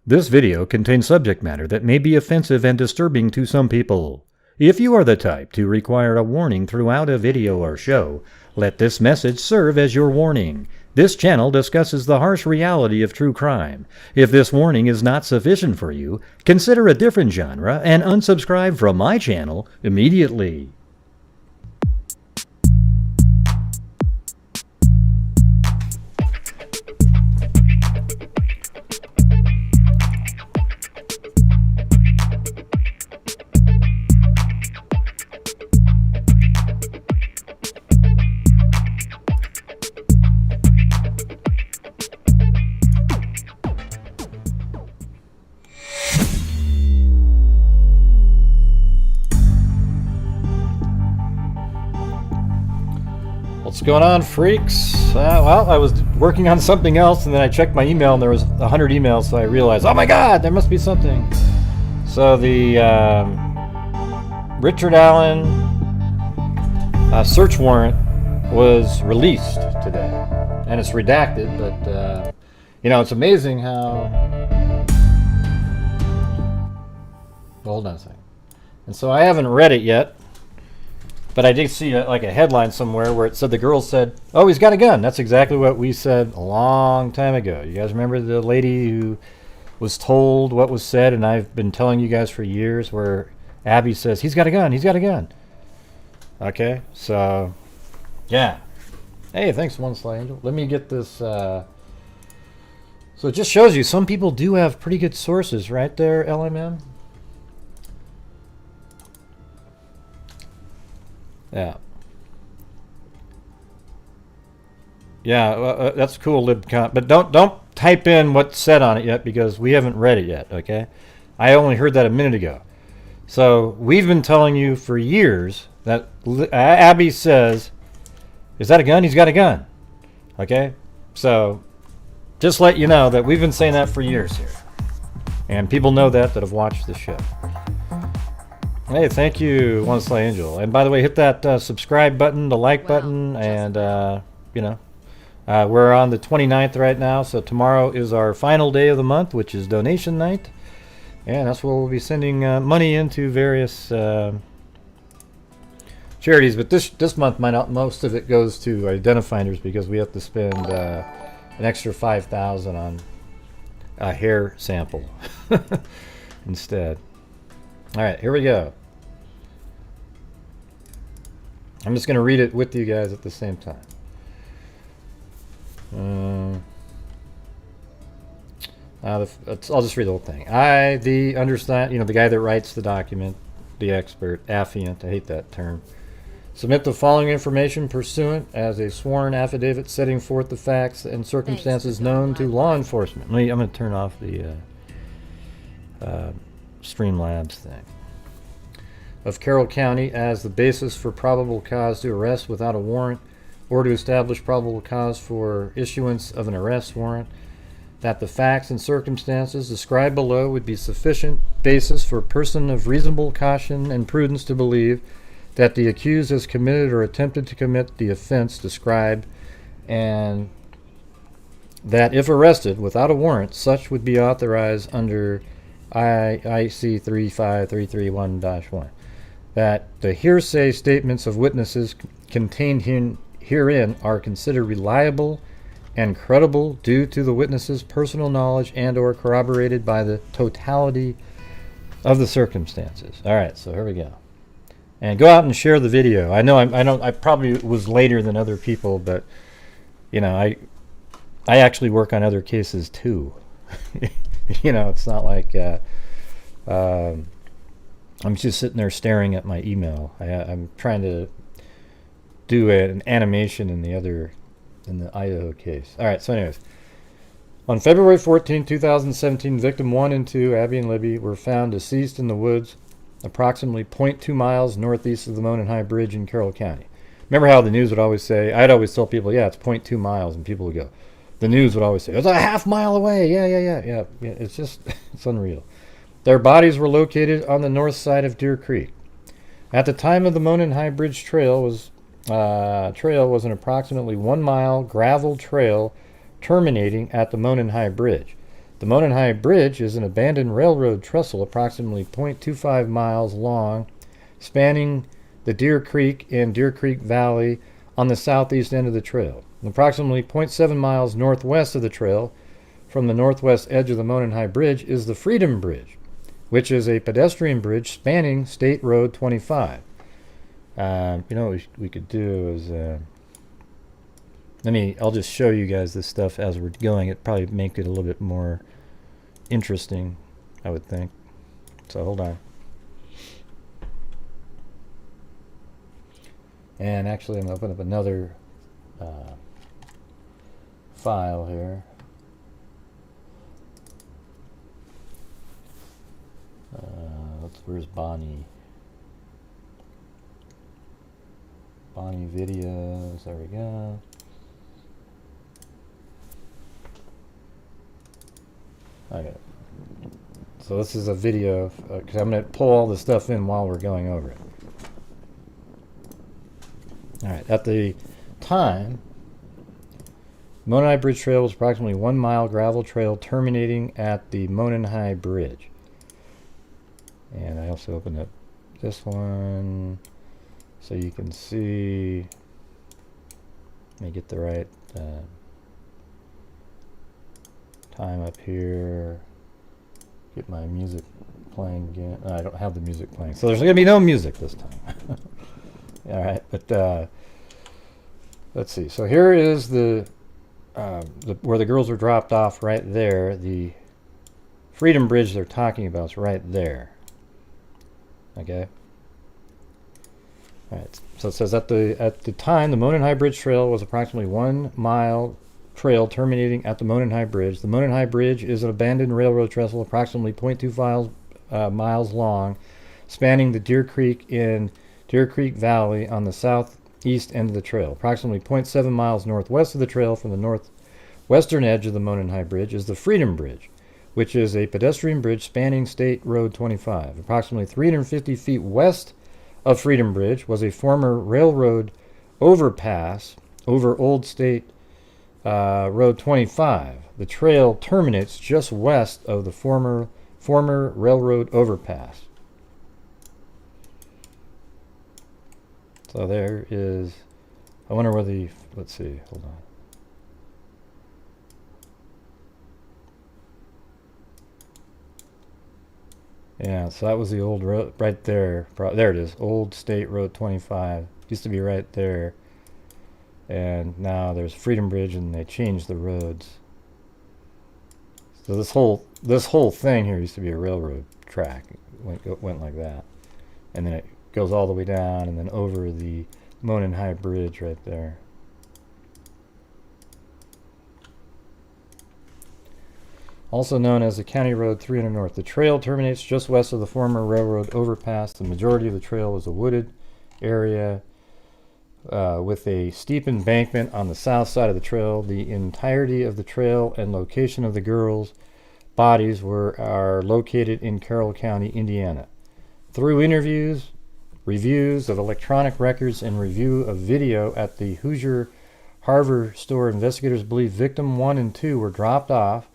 This video contains subject matter that may be offensive and disturbing to some people. If you are the type to require a warning throughout a video or show, let this message serve as your warning. This channel discusses the harsh reality of true crime. If this warning is not sufficient for you, consider a different genre and unsubscribe from my channel immediately. What's going on, freaks? Well, I was working on something else, and then I checked my email, and there was 100 emails, so I realized, oh my god, there must be something. So the Richard Allen search warrant was released today, and it's redacted, but you know, it's amazing how... Well, hold on a second. And so I haven't read it yet. But I did see like a headline somewhere where it said the girl said, oh, he's got a gun. That's exactly what we said a long time ago. You guys remember the lady who was told what was said, and I've been telling you guys for years, where Abby says, he's got a gun, he's got a gun. Okay, so, yeah. Hey, thanks, One Sly Angel. Let me get this. So it just shows you some people do have pretty good sources right there, LMM. Yeah. Yeah, that's cool, libcon. But don't type in what's said on it yet, because we haven't read it yet, okay? I only heard that a minute ago. So we've been telling you for years that Abby says, is that a gun? He's got a gun. Okay? So just let you know that we've been saying that for years here. And people know that have watched the show. Hey, thank you, One Sly Angel. And by the way, hit that subscribe button, the like button, and, you know, we're on the 29th right now, so tomorrow is our final day of the month, which is donation night. And that's where we'll be sending money into various charities. But this month, most of it goes to identifiers, because we have to spend an extra $5,000 on a hair sample instead. All right, here we go. I'm just going to read it with you guys at the same time. I'll just read the whole thing. Understand, you know, the guy that writes the document, the expert, affiant, I hate that term. Submit the following information pursuant as a sworn affidavit setting forth the facts and circumstances known to law enforcement. I'm going to turn off the Streamlabs thing. Of Carroll County as the basis for probable cause to arrest without a warrant, or to establish probable cause for issuance of an arrest warrant, that the facts and circumstances described below would be sufficient basis for a person of reasonable caution and prudence to believe that the accused has committed or attempted to commit the offense described, and that if arrested without a warrant, such would be authorized under IC 35331-1, that the hearsay statements of witnesses contained herein are considered reliable and credible due to the witnesses' personal knowledge and or corroborated by the totality of the circumstances. All right, so here we go. And go out and share the video. I know I probably was later than other people, but you know, I actually work on other cases too. You know, it's not like I'm just sitting there staring at my email. I'm trying to do an animation in the Idaho case. All right, so anyways. On February 14, 2017, victim 1 and 2, Abby and Libby, were found deceased in the woods approximately 0.2 miles northeast of the Monon High Bridge in Carroll County. Remember how the news would always say, I'd always tell people, yeah, it's 0.2 miles, and people would go, the news would always say, it's a half mile away. Yeah. It's just, it's unreal. Their bodies were located on the north side of Deer Creek. At the time of the Monon High Bridge trail was an approximately 1 mile gravel trail terminating at the Monon High Bridge. The Mononhai Bridge is an abandoned railroad trestle approximately 0.25 miles long, spanning the Deer Creek and Deer Creek Valley on the southeast end of the trail. Approximately 0.7 miles northwest of the trail, from the northwest edge of the Mononhai Bridge, is the Freedom Bridge, which is a pedestrian bridge spanning State Road 25. You know what we could do is, I'll just show you guys this stuff as we're going. It probably make it a little bit more interesting, I would think. So hold on. And actually, I'm going to open up another file here. Where's Bonnie? Bonnie videos. There we go. Okay. So this is a video because I'm going to pull all the stuff in while we're going over it. All right. At the time, Mononhai Bridge Trail was approximately 1 mile gravel trail terminating at the Mononhai Bridge. And I also opened up this one so you can see. Let me get the right time up here. Get my music playing again. I don't have the music playing, so there's going to be no music this time. All right, but let's see. So here is the where the girls were dropped off right there. The Freedom Bridge they're talking about is right there. Okay. All right. So it says at the time the Mononhai Bridge Trail was approximately 1 mile trail terminating at the Mononhai Bridge. The Mononhai Bridge is an abandoned railroad trestle approximately 0.25 miles long, spanning the Deer Creek and Deer Creek Valley on the southeast end of the trail. Approximately 0.7 miles northwest of the trail, from the northwestern edge of the Mononhai Bridge, is the Freedom Bridge, which is a pedestrian bridge spanning State Road 25. Approximately 350 feet west of Freedom Bridge was a former railroad overpass over Old State Road 25. The trail terminates just west of the former railroad overpass. So there is, I wonder where the, let's see, hold on. Yeah, so that was the old road right there. There it is, Old State Road 25. Used to be right there. And now there's Freedom Bridge, and they changed the roads. So this whole thing here used to be a railroad track. It went like that. And then it goes all the way down and then over the Mononhai Bridge right there. Also known as the County Road 300 North. The trail terminates just west of the former railroad overpass. The majority of the trail is a wooded area with a steep embankment on the south side of the trail. The entirety of the trail and location of the girls' bodies are located in Carroll County, Indiana. Through interviews, reviews of electronic records, and review of video at the Hoosier Harbor store, investigators believe victim 1 and 2 were dropped off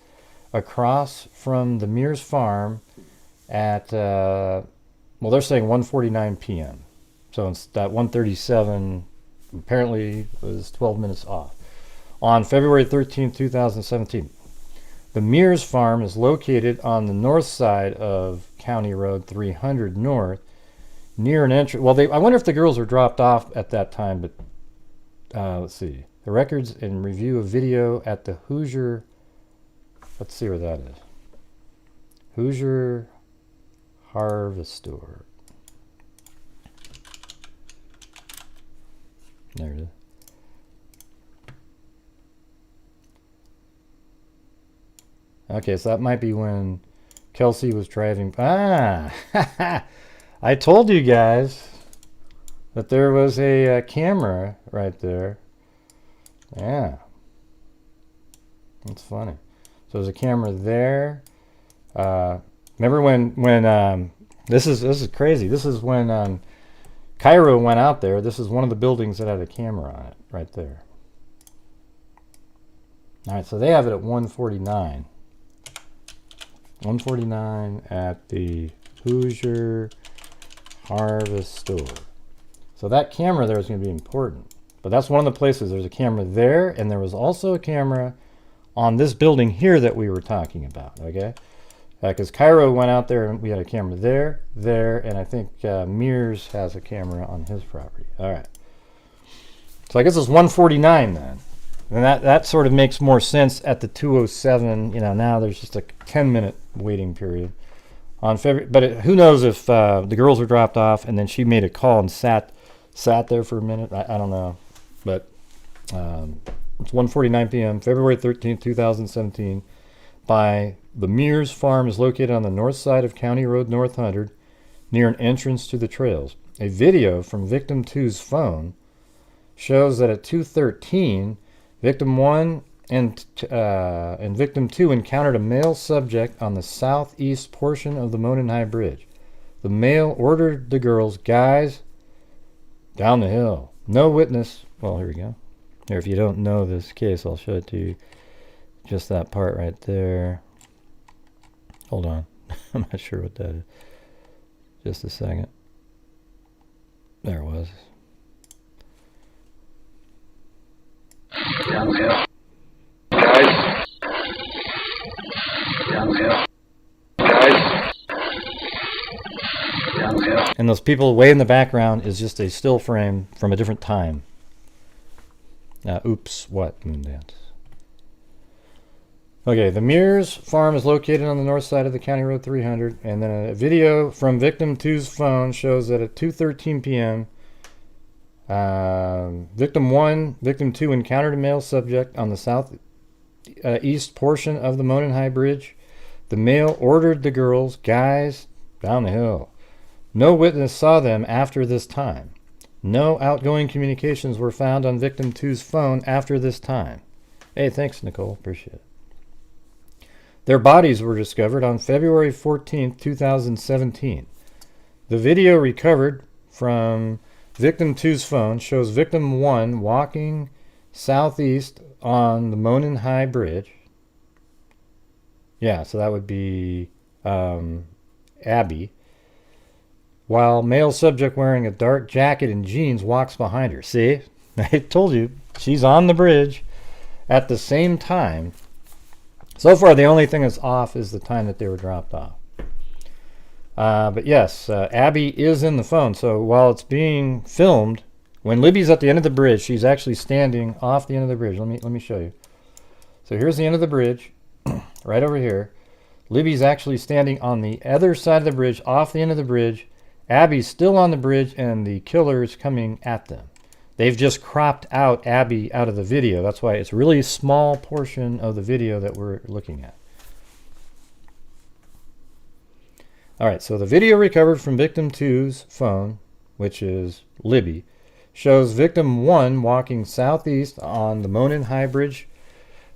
across from the Mears farm at, well, they're saying 1:49 p.m. So it's that 1:37 apparently was 12 minutes off. On February 13, 2017. The Mears farm is located on the north side of County Road 300 North, near an entrance. Well, I wonder if the girls were dropped off at that time, but let's see. The records and review of video at the Hoosier, let's see where that is. Hoosier Harvest Store. There it is. Okay, so that might be when Kelsey was driving. Ah, I told you guys that there was a camera right there. Yeah, that's funny. So there's a camera there. Remember when this is crazy. This is when Cairo went out there. This is one of the buildings that had a camera on it right there. All right, so they have it at 1:49. 149 at the Hoosier Harvest Store. So that camera there is going to be important. But that's one of the places. There's a camera there, and there was also a camera on this building here that we were talking about, okay? Because Cairo went out there, and we had a camera there, and I think Mears has a camera on his property. All right. So I guess it's 149 then. And that sort of makes more sense at the 207. You know, now there's just a 10-minute waiting period on February. But who knows if the girls were dropped off and then she made a call and sat there for a minute. I don't know. But it's 1:49 p.m., February 13th, 2017, by the Mears Farm is located on the north side of County Road North 100, near an entrance to the trails. A video from Victim 2's phone shows that at 2:13, Victim 1 and Victim 2 encountered a male subject on the southeast portion of the Monon High Bridge. The male ordered the girls, guys, down the hill. No witness. Well, here we go. Here, if you don't know this case, I'll show it to you. Just that part right there. Hold on. I'm not sure what that is. Just a second. There it was. Down the hill. Guys. Down the hill. Guys. Down the hill. And those people way in the background is just a still frame from a different time. Oops, what? Moondance. Okay, the Mears Farm is located on the north side of the County Road 300, and then a video from Victim 2's phone shows that at 2:13 p.m., Victim 1, Victim 2 encountered a male subject on the southeast portion of the Monon High Bridge. The male ordered the girls, guys, down the hill. No witness saw them after this time. No outgoing communications were found on Victim 2's phone after this time. Hey, thanks, Nicole. Appreciate it. Their bodies were discovered on February 14th, 2017. The video recovered from Victim 2's phone shows Victim 1 walking southeast on the Monon High Bridge. Yeah, so that would be Abby. While male subject wearing a dark jacket and jeans walks behind her. See? I told you. She's on the bridge at the same time. So far, the only thing that's off is the time that they were dropped off. But yes, Abby is in the phone. So while it's being filmed, when Libby's at the end of the bridge, she's actually standing off the end of the bridge. Let me show you. So here's the end of the bridge, right over here. Libby's actually standing on the other side of the bridge, off the end of the bridge. Abby's still on the bridge, and the killer's coming at them. They've just cropped out Abby out of the video. That's why it's really a small portion of the video that we're looking at. All right, so the video recovered from Victim 2's phone, which is Libby, shows Victim 1 walking southeast on the Monon High Bridge,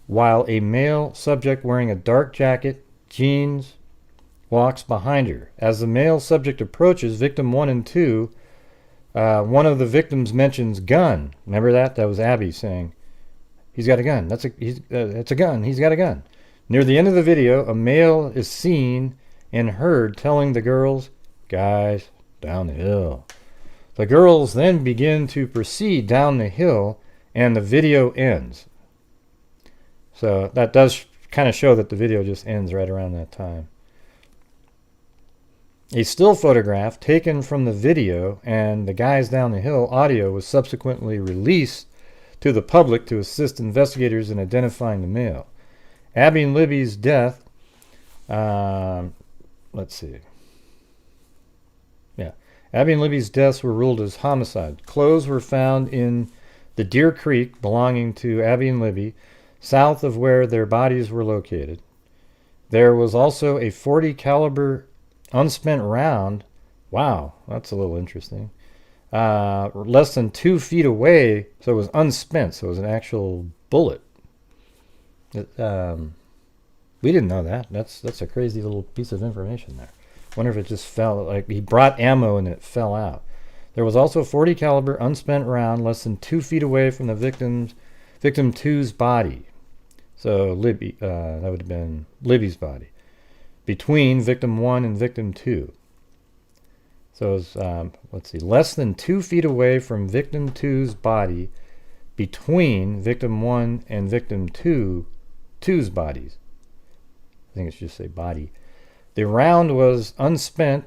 while a male subject wearing a dark jacket, jeans, walks behind her. As the male subject approaches Victim 1 and 2, one of the victims mentions gun. Remember that? That was Abby saying, he's got a gun. That's a gun. He's got a gun. Near the end of the video, a male is seen and heard telling the girls, guys, down the hill. The girls then begin to proceed down the hill, and the video ends. So that does kind of show that the video just ends right around that time. A still photograph taken from the video and the guys down the hill audio was subsequently released to the public to assist investigators in identifying the male. Abby and Libby's death, let's see. Yeah. Abby and Libby's deaths were ruled as homicide. Clothes were found in the Deer Creek belonging to Abby and Libby, south of where their bodies were located. There was also a .40 caliber unspent round. Wow, that's a little interesting. Less than 2 feet away, so it was unspent, so it was an actual bullet. We didn't know that. That's a crazy little piece of information there. Wonder if it just fell, like he brought ammo and it fell out. There was also a .40 caliber unspent round less than 2 feet away from the victim 2's body. So Libby, that would have been Libby's body. between victim 1 and victim 2. So it was, let's see, less than 2 feet away from victim 2's body, between victim 1 and victim 2's bodies. I think it should just say body. The round was unspent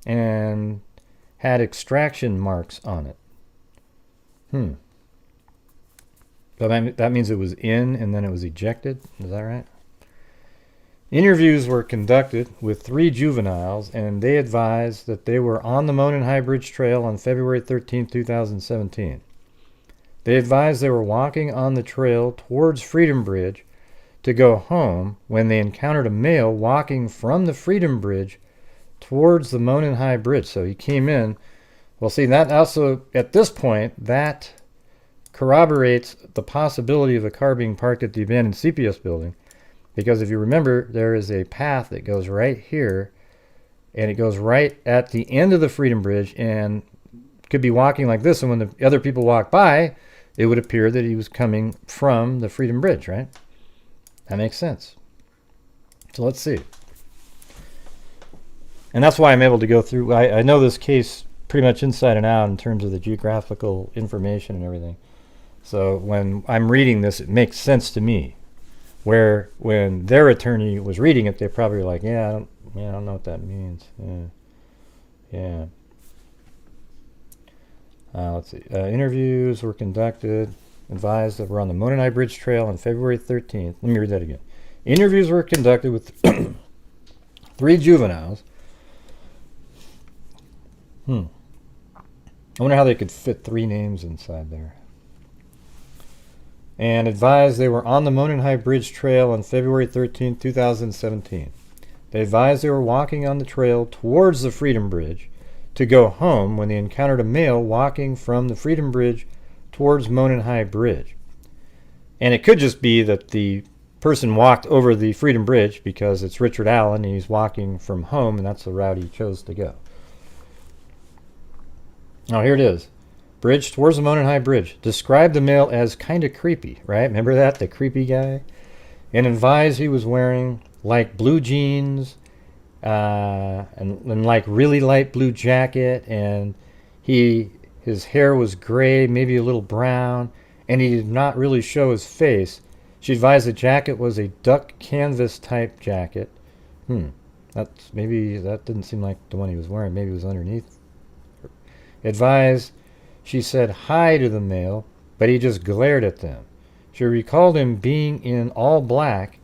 and had extraction marks on it. So that means it was in and then it was ejected. Is that right? Interviews were conducted with 3 juveniles, and they advised that they were on the Monon High Bridge Trail on February 13, 2017. They advised they were walking on the trail towards Freedom Bridge to go home when they encountered a male walking from the Freedom Bridge towards the Monon High Bridge. So he came in. Well, see, that also, at this point, that corroborates the possibility of a car being parked at the abandoned CPS building. Because if you remember, there is a path that goes right here, and it goes right at the end of the Freedom Bridge, and could be walking like this, and when the other people walk by, it would appear that he was coming from the Freedom Bridge, right? That makes sense. So let's see. And that's why I'm able to go through, I know this case pretty much inside and out in terms of the geographical information and everything. So when I'm reading this, it makes sense to me. Where when their attorney was reading it, they probably were like, yeah, I don't know what that means. Yeah. Let's see. Interviews were conducted, advised that we're on the Monon High Bridge Trail on February 13th. Let me read that again. Interviews were conducted with 3 juveniles. I wonder how they could fit 3 names inside there. And advised they were on the Monon High Bridge Trail on February 13, 2017. They advised they were walking on the trail towards the Freedom Bridge to go home when they encountered a male walking from the Freedom Bridge towards Monon High Bridge. And it could just be that the person walked over the Freedom Bridge because it's Richard Allen and he's walking from home, and that's the route he chose to go. Now here it is. Bridge towards the Monon High Bridge. Described the male as kind of creepy, right? Remember that? The creepy guy? And advised he was wearing like blue jeans and like really light blue jacket, and his hair was gray, maybe a little brown, and he did not really show his face. She advised the jacket was a duck canvas type jacket. Maybe that didn't seem like the one he was wearing. Maybe it was underneath. Advised she said hi to the male, but he just glared at them. She recalled him being in all black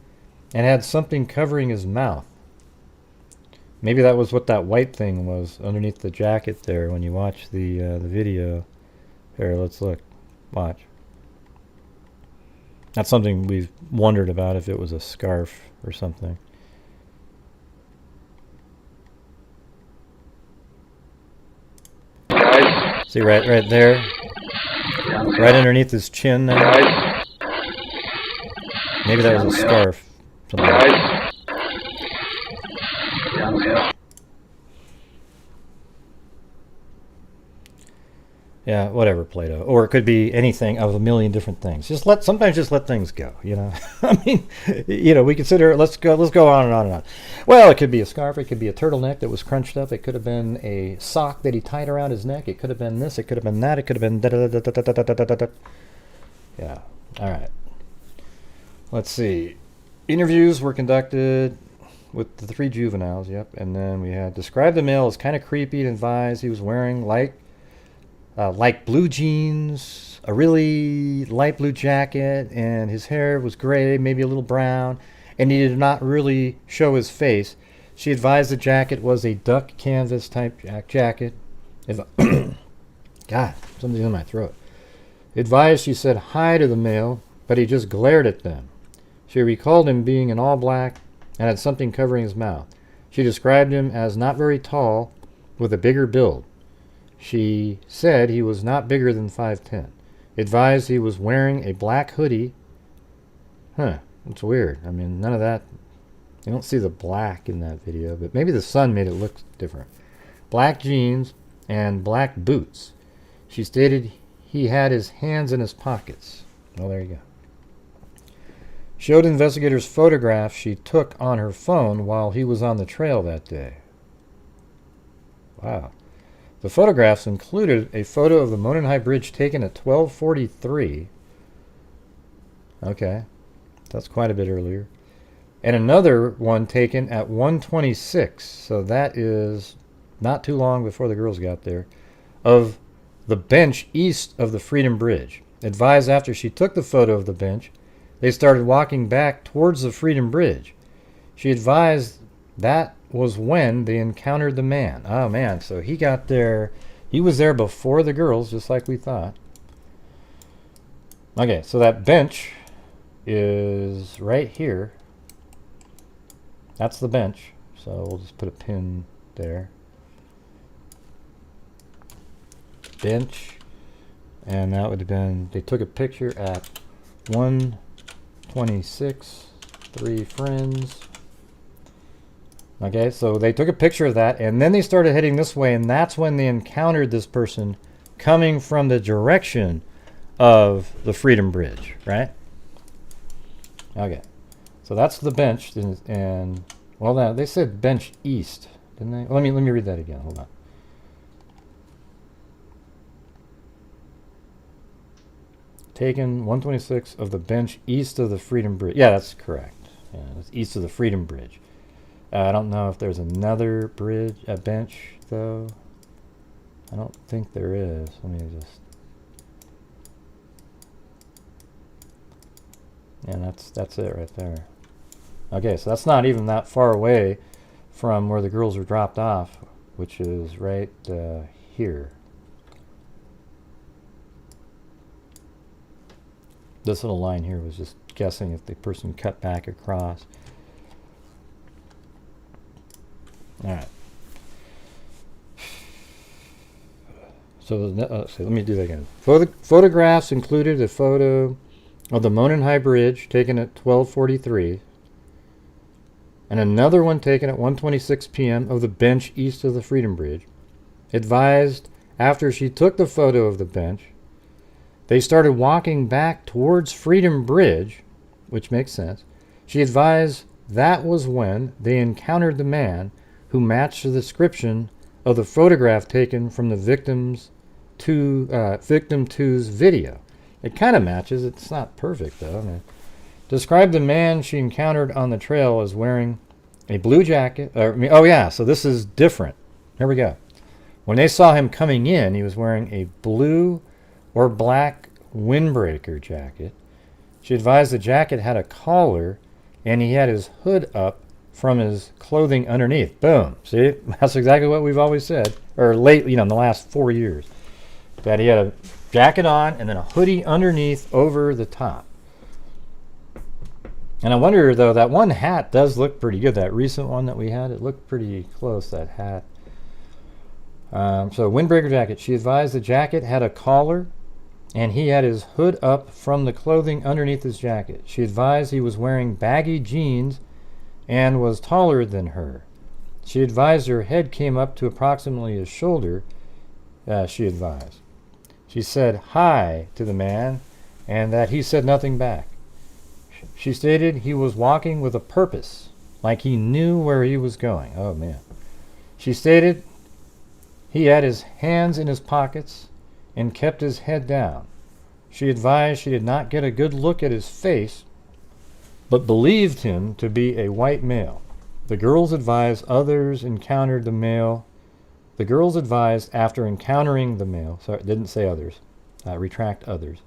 and had something covering his mouth. Maybe that was what that white thing was underneath the jacket there when you watch the video. Here, let's look. Watch. That's something we've wondered about, if it was a scarf or something. See right there? Right underneath his chin there? Maybe that was a scarf. Something like that. Yeah, whatever, Plato. Or it could be anything of a million different things. Sometimes just let things go, you know. I mean, you know, we consider, let's go on and on and on. Well, it could be a scarf, it could be a turtleneck that was crunched up, it could have been a sock that he tied around his neck, it could have been this, it could have been that, it could have been da-da-da-da-da-da-da-da-da. Yeah, all right. Let's see. Interviews were conducted with the 3 juveniles, yep, and then we had described the male as kind of creepy and advised he was wearing like blue jeans, a really light blue jacket, and his hair was gray, maybe a little brown, and he did not really show his face. She advised the jacket was a duck canvas type jacket. God, something's in my throat. Advised she said hi to the male, but he just glared at them. She recalled him being in all black and had something covering his mouth. She described him as not very tall, with a bigger build. She said he was not bigger than 5'10". Advised he was wearing a black hoodie. That's weird. I mean, none of that. You don't see the black in that video, but maybe the sun made it look different. Black jeans and black boots. She stated he had his hands in his pockets. Well, there you go. showed investigators photographs she took on her phone while he was on the trail that day. Wow. The photographs included a photo of the Monenhai Bridge taken at 12:43. Okay, that's quite a bit earlier. And another one taken at 1:26, so that is not too long before the girls got there, of the bench east of the Freedom Bridge. Advised after she took the photo of the bench, they started walking back towards the Freedom Bridge. She advised that was when they encountered the man. Oh man, so he got there, he was there before the girls, just like we thought. Okay, so that bench is right here. That's the bench, so we'll just put a pin there. Bench, and that would have been, they took a picture at 1:26, 3 friends. Okay, so they took a picture of that, and then they started heading this way, and that's when they encountered this person coming from the direction of the Freedom Bridge, right? Okay, so that's the bench, and well, now they said bench east, didn't they? Let me read that again. Hold on. Taken 1:26 of the bench east of the Freedom Bridge. Yeah, that's correct. Yeah, it's east of the Freedom Bridge. I don't know if there's another bridge, a bench, though. I don't think there is. Let me just... And that's it right there. Okay, so that's not even that far away from where the girls were dropped off, which is right here. This little line here was just guessing if the person cut back across. All right. So let me do that again. Photographs included a photo of the Monenhai Bridge taken at 12:43, and another one taken at 1:26 p.m. of the bench east of the Freedom Bridge. Advised after she took the photo of the bench, they started walking back towards Freedom Bridge, which makes sense. She advised that was when they encountered the man who matched the description of the photograph taken from the victim two's video. It kind of matches. It's not perfect, though. I mean, described the man she encountered on the trail as wearing a blue jacket. Oh, yeah, so this is different. Here we go. When they saw him coming in, he was wearing a blue or black windbreaker jacket. She advised the jacket had a collar, and he had his hood up from his clothing underneath. Boom. See, that's exactly what we've always said, or lately, in the last 4 years, that he had a jacket on and then a hoodie underneath over the top. And I wonder, though, that one hat does look pretty good. That recent one that we had, it looked pretty close, that hat. So windbreaker jacket. She advised the jacket had a collar, and he had his hood up from the clothing underneath his jacket. She advised he was wearing baggy jeans and was taller than her. She advised her head came up to approximately his shoulder, she advised. She said hi to the man, and that he said nothing back. She stated he was walking with a purpose, like he knew where he was going. Oh, man. She stated he had his hands in his pockets and kept his head down. She advised she did not get a good look at his face, but believed him to be a white male. The girls advised others encountered the male. The girls advised after encountering the male, sorry, it didn't say others, retract others.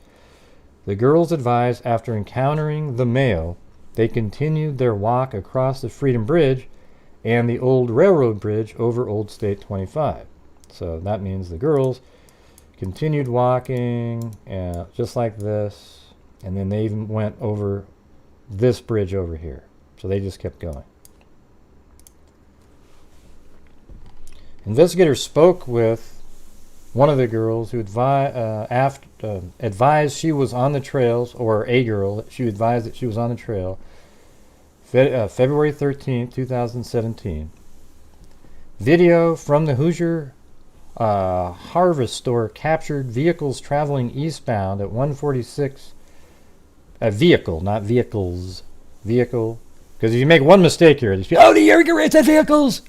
The girls advised after encountering the male, they continued their walk across the Freedom Bridge and the old railroad bridge over Old State 25. So that means the girls continued walking just like this, and then they even went over this bridge over here. So they just kept going. Investigators spoke with one of the girls who advised she was on the trails, or a girl, she advised that she was on the trail, February 13th, 2017. Video from the Hoosier Harvest Store captured vehicles traveling eastbound at 1:46 A vehicle, not vehicles. Vehicle. Because if you make one mistake here, oh, the Yerga said vehicles!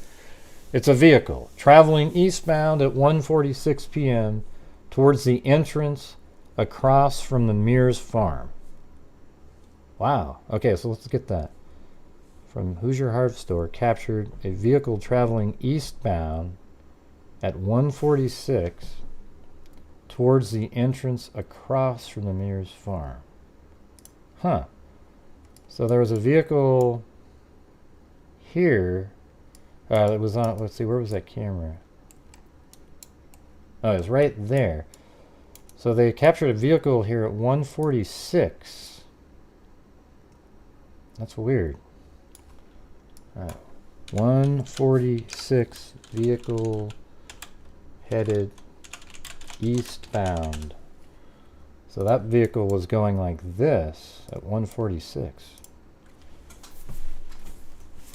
It's a vehicle traveling eastbound at 1:46 p.m. towards the entrance across from the Mears farm. Wow. Okay, so let's get that. From Hoosier Hardware Store, captured a vehicle traveling eastbound at 1:46 towards the entrance across from the Mears farm. Huh. So there was a vehicle here that was on, let's see, where was that camera? Oh, it was right there. So they captured a vehicle here at 1:46. That's weird. All right. 1:46 vehicle headed eastbound. So that vehicle was going like this at 1:46.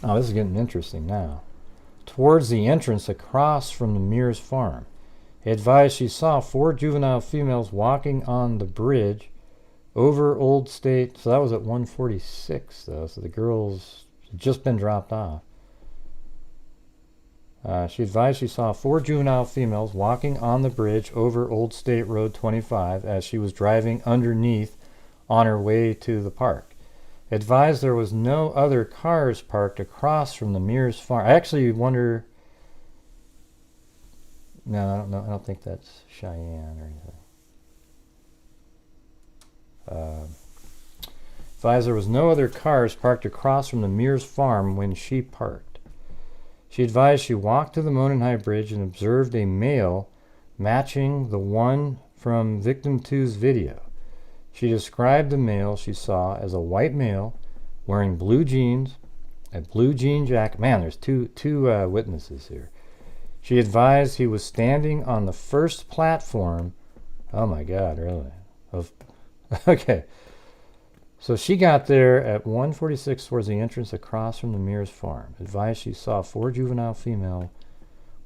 Oh, this is getting interesting now. Towards the entrance across from the Mears farm. He advised she saw 4 juvenile females walking on the bridge over Old State. So that was at 1:46 though. So the girls had just been dropped off. She advised she saw 4 juvenile females walking on the bridge over Old State Road 25 as she was driving underneath on her way to the park. Advised there was no other cars parked across from the Mears farm. I actually wonder... No, I don't know. I don't think that's Cheyenne or anything. Advised there was no other cars parked across from the Mears farm when she parked. She advised she walked to the Mononhigh Bridge and observed a male matching the one from victim two's video. She described the male she saw as a white male wearing blue jeans, a blue jean jacket. Man, there's two witnesses here. She advised he was standing on the first platform. Oh my God, really? Okay. So she got there at 1:46 towards the entrance across from the Mears farm. Advised she saw 4 juvenile female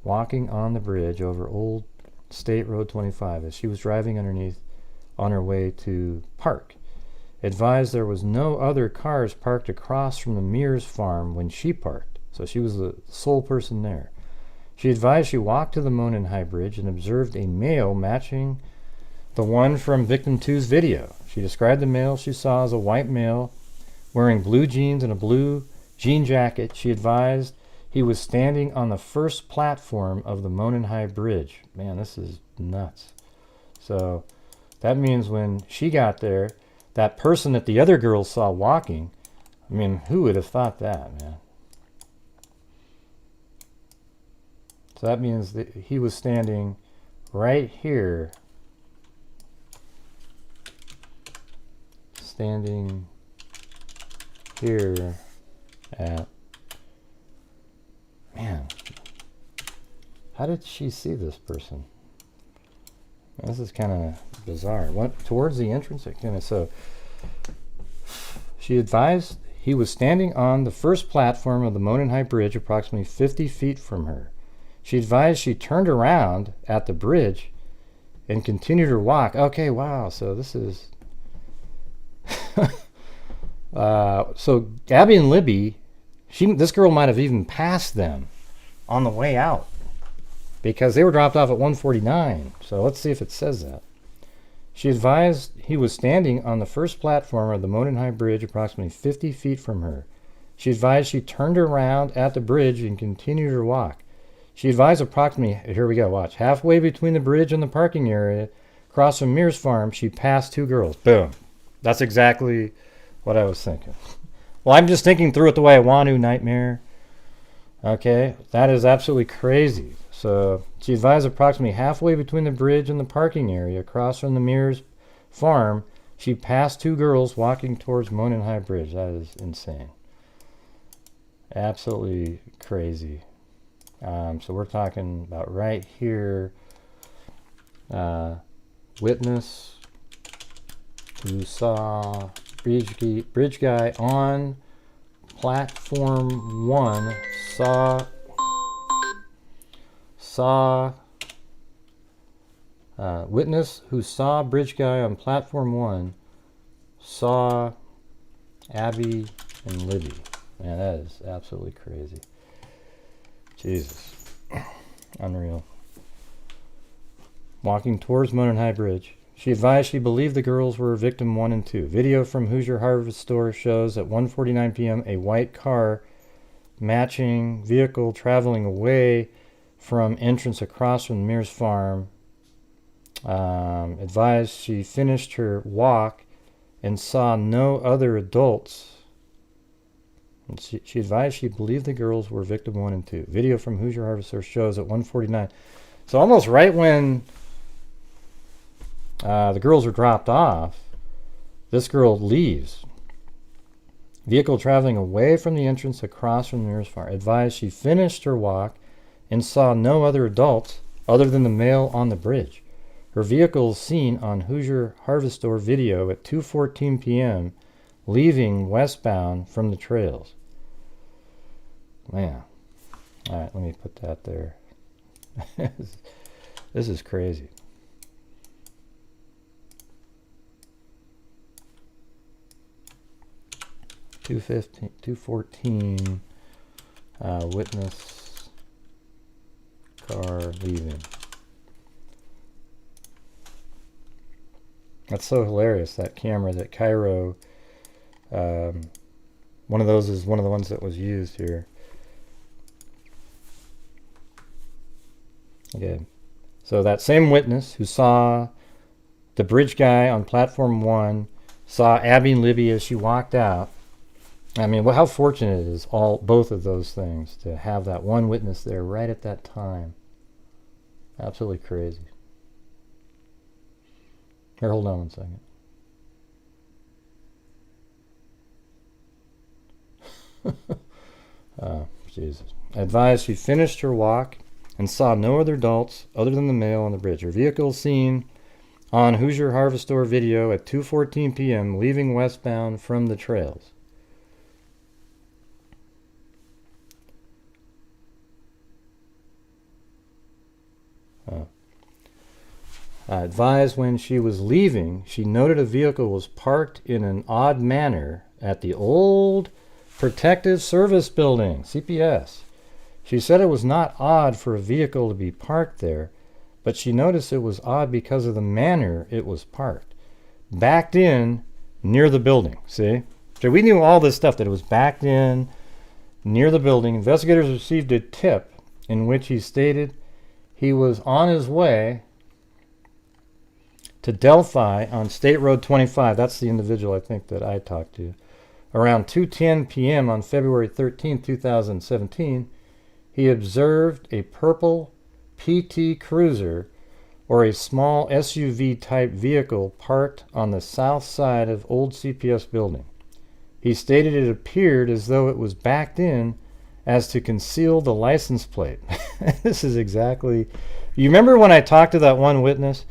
walking on the bridge over Old State Road 25 as she was driving underneath on her way to park. Advised there was no other cars parked across from the Mears farm when she parked. So she was the sole person there. She advised she walked to the Mononhigh Bridge and observed a male matching the one from victim two's video. She described the male she saw as a white male wearing blue jeans and a blue jean jacket. She advised he was standing on the first platform of the Mononhigh Bridge. Man, this is nuts. So that means when she got there, that person that the other girls saw walking, I mean, who would have thought that, man? So that means that he was standing right here. Standing here at... Man, how did she see this person? This is kind of bizarre. What, towards the entrance? So she advised he was standing on the first platform of the Mononhigh Bridge approximately 50 feet from her. She advised she turned around at the bridge and continued her walk. Okay, wow. So this is... so Abby and Libby, this girl might have even passed them on the way out because they were dropped off at 1:49. So let's see if it says that. She advised he was standing on the first platform of the Mononhigh Bridge approximately 50 feet from her. She advised she turned around at the bridge and continued her walk. She advised approximately, here we go, watch, halfway between the bridge and the parking area across from Mears farm, she passed 2 girls. Boom. That's exactly what I was thinking. Well, I'm just thinking through it the way I want to, Nightmare. Okay, that is absolutely crazy. So she advised approximately halfway between the bridge and the parking area across from the Mears farm, she passed 2 girls walking towards Mononhigh Bridge. That is insane. Absolutely crazy. So we're talking about right here. Witness who saw bridge guy on platform 1 saw witness who saw bridge guy on platform 1 saw Abby and Libby. Man, that is absolutely crazy. Jesus. Unreal. Walking towards Monon High Bridge. She advised she believed the girls were victim 1 and 2. Video from Hoosier Harvest Store shows at 1:49 p.m. a white car matching vehicle traveling away from entrance across from Mears Farm. Advised she finished her walk and saw no other adults. And she advised she believed the girls were victim 1 and 2. Video from Hoosier Harvest Store shows at 1:49. So almost right when the girls are dropped off, this girl leaves. Vehicle traveling away from the entrance across from the Mears Farm. Advised she finished her walk and saw no other adults other than the male on the bridge. Her vehicle is seen on Hoosier Harvest Store video at 2:14 p.m. leaving westbound from the trails. Man. All right, let me put that there. This is crazy. 214 witness car leaving. That's so hilarious, that camera, that Cairo. One of those is one of the ones that was used here. Okay. So that same witness who saw the bridge guy on platform 1 saw Abby and Libby as she walked out. I mean, well, how fortunate it is, both of those things, to have that one witness there right at that time. Absolutely crazy. Here, hold on one second. Oh, Jesus. Advised she finished her walk and saw no other adults other than the male on the bridge. Her vehicle seen on Hoosier Harvest Store video at 2:14 p.m. leaving westbound from the trails. Advised when she was leaving, she noted a vehicle was parked in an odd manner at the old Protective Service Building, CPS. She said it was not odd for a vehicle to be parked there, but she noticed it was odd because of the manner it was parked. Backed in near the building, see? So we knew all this stuff, that it was backed in near the building. Investigators received a tip in which he stated he was on his way to Delphi on State Road 25. That's the individual I think that I talked to. Around 2:10 p.m. on February 13, 2017, he observed a purple PT Cruiser, or a small SUV type vehicle, parked on the south side of old CPS building. He stated it appeared as though it was backed in as to conceal the license plate. This is exactly... You remember when I talked to that one witness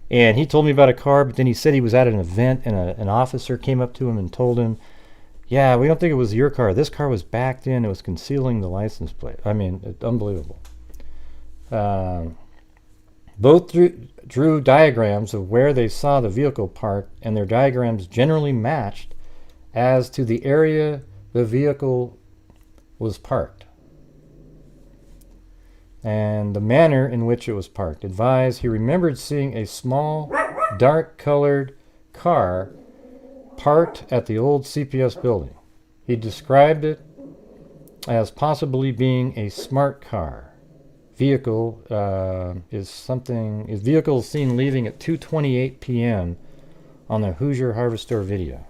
and he told me about a car, but then he said he was at an event and an officer came up to him and told him, yeah, we don't think it was your car. This car was backed in. It was concealing the license plate. I mean, it's unbelievable. Both drew diagrams of where they saw the vehicle parked, and their diagrams generally matched as to the area the vehicle was parked and the manner in which it was parked. Advised he remembered seeing a small, dark-colored car parked at the old CPS building. He described it as possibly being a smart car. Vehicle is seen leaving at 2:28 p.m. on the Hoosier Harvest Store video.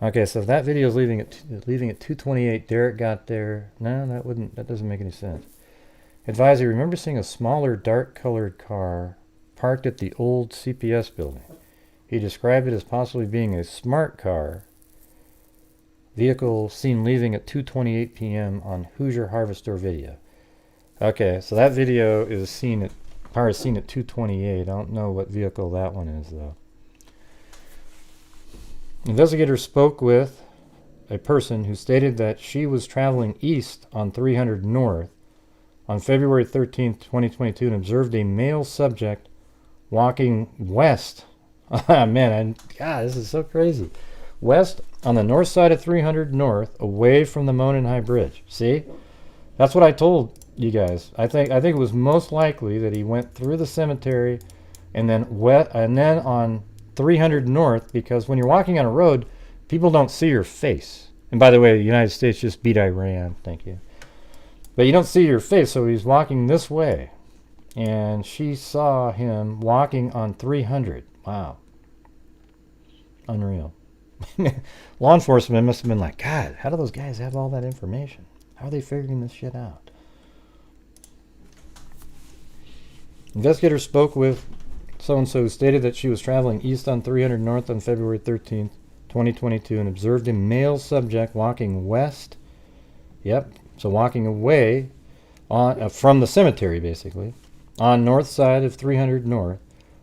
Okay, so if that video is leaving at 2:28, Derek got there. No, that doesn't make any sense. Advisor, remember seeing a smaller, dark-colored car parked at the old CPS building. He described it as possibly being a smart car. Vehicle seen leaving at 2:28 p.m. on Hoosier Harvest Store video. Okay, so that video is seen at 2:28. I don't know what vehicle that one is, though. Investigators spoke with a person who stated that she was traveling east on 300 North on February 13, 2022, and observed a male subject walking west Man, God, this is so crazy. West on the north side of 300 North, away from the Monon High Bridge. See? That's what I told you guys. I think it was most likely that he went through the cemetery and then on 300 North, because when you're walking on a road, people don't see your face. And by the way, the United States just beat Iran. Thank you. But you don't see your face, so he's walking this way. And she saw him walking on 300. Wow. Unreal. Law enforcement must have been like, God, how do those guys have all that information? How are they figuring this shit out? Investigators spoke with so-and-so who stated that she was traveling east on 300 North on February 13th, 2022, and observed a male subject walking west. Yep, so walking away on from the cemetery, basically, on north side of 300 North,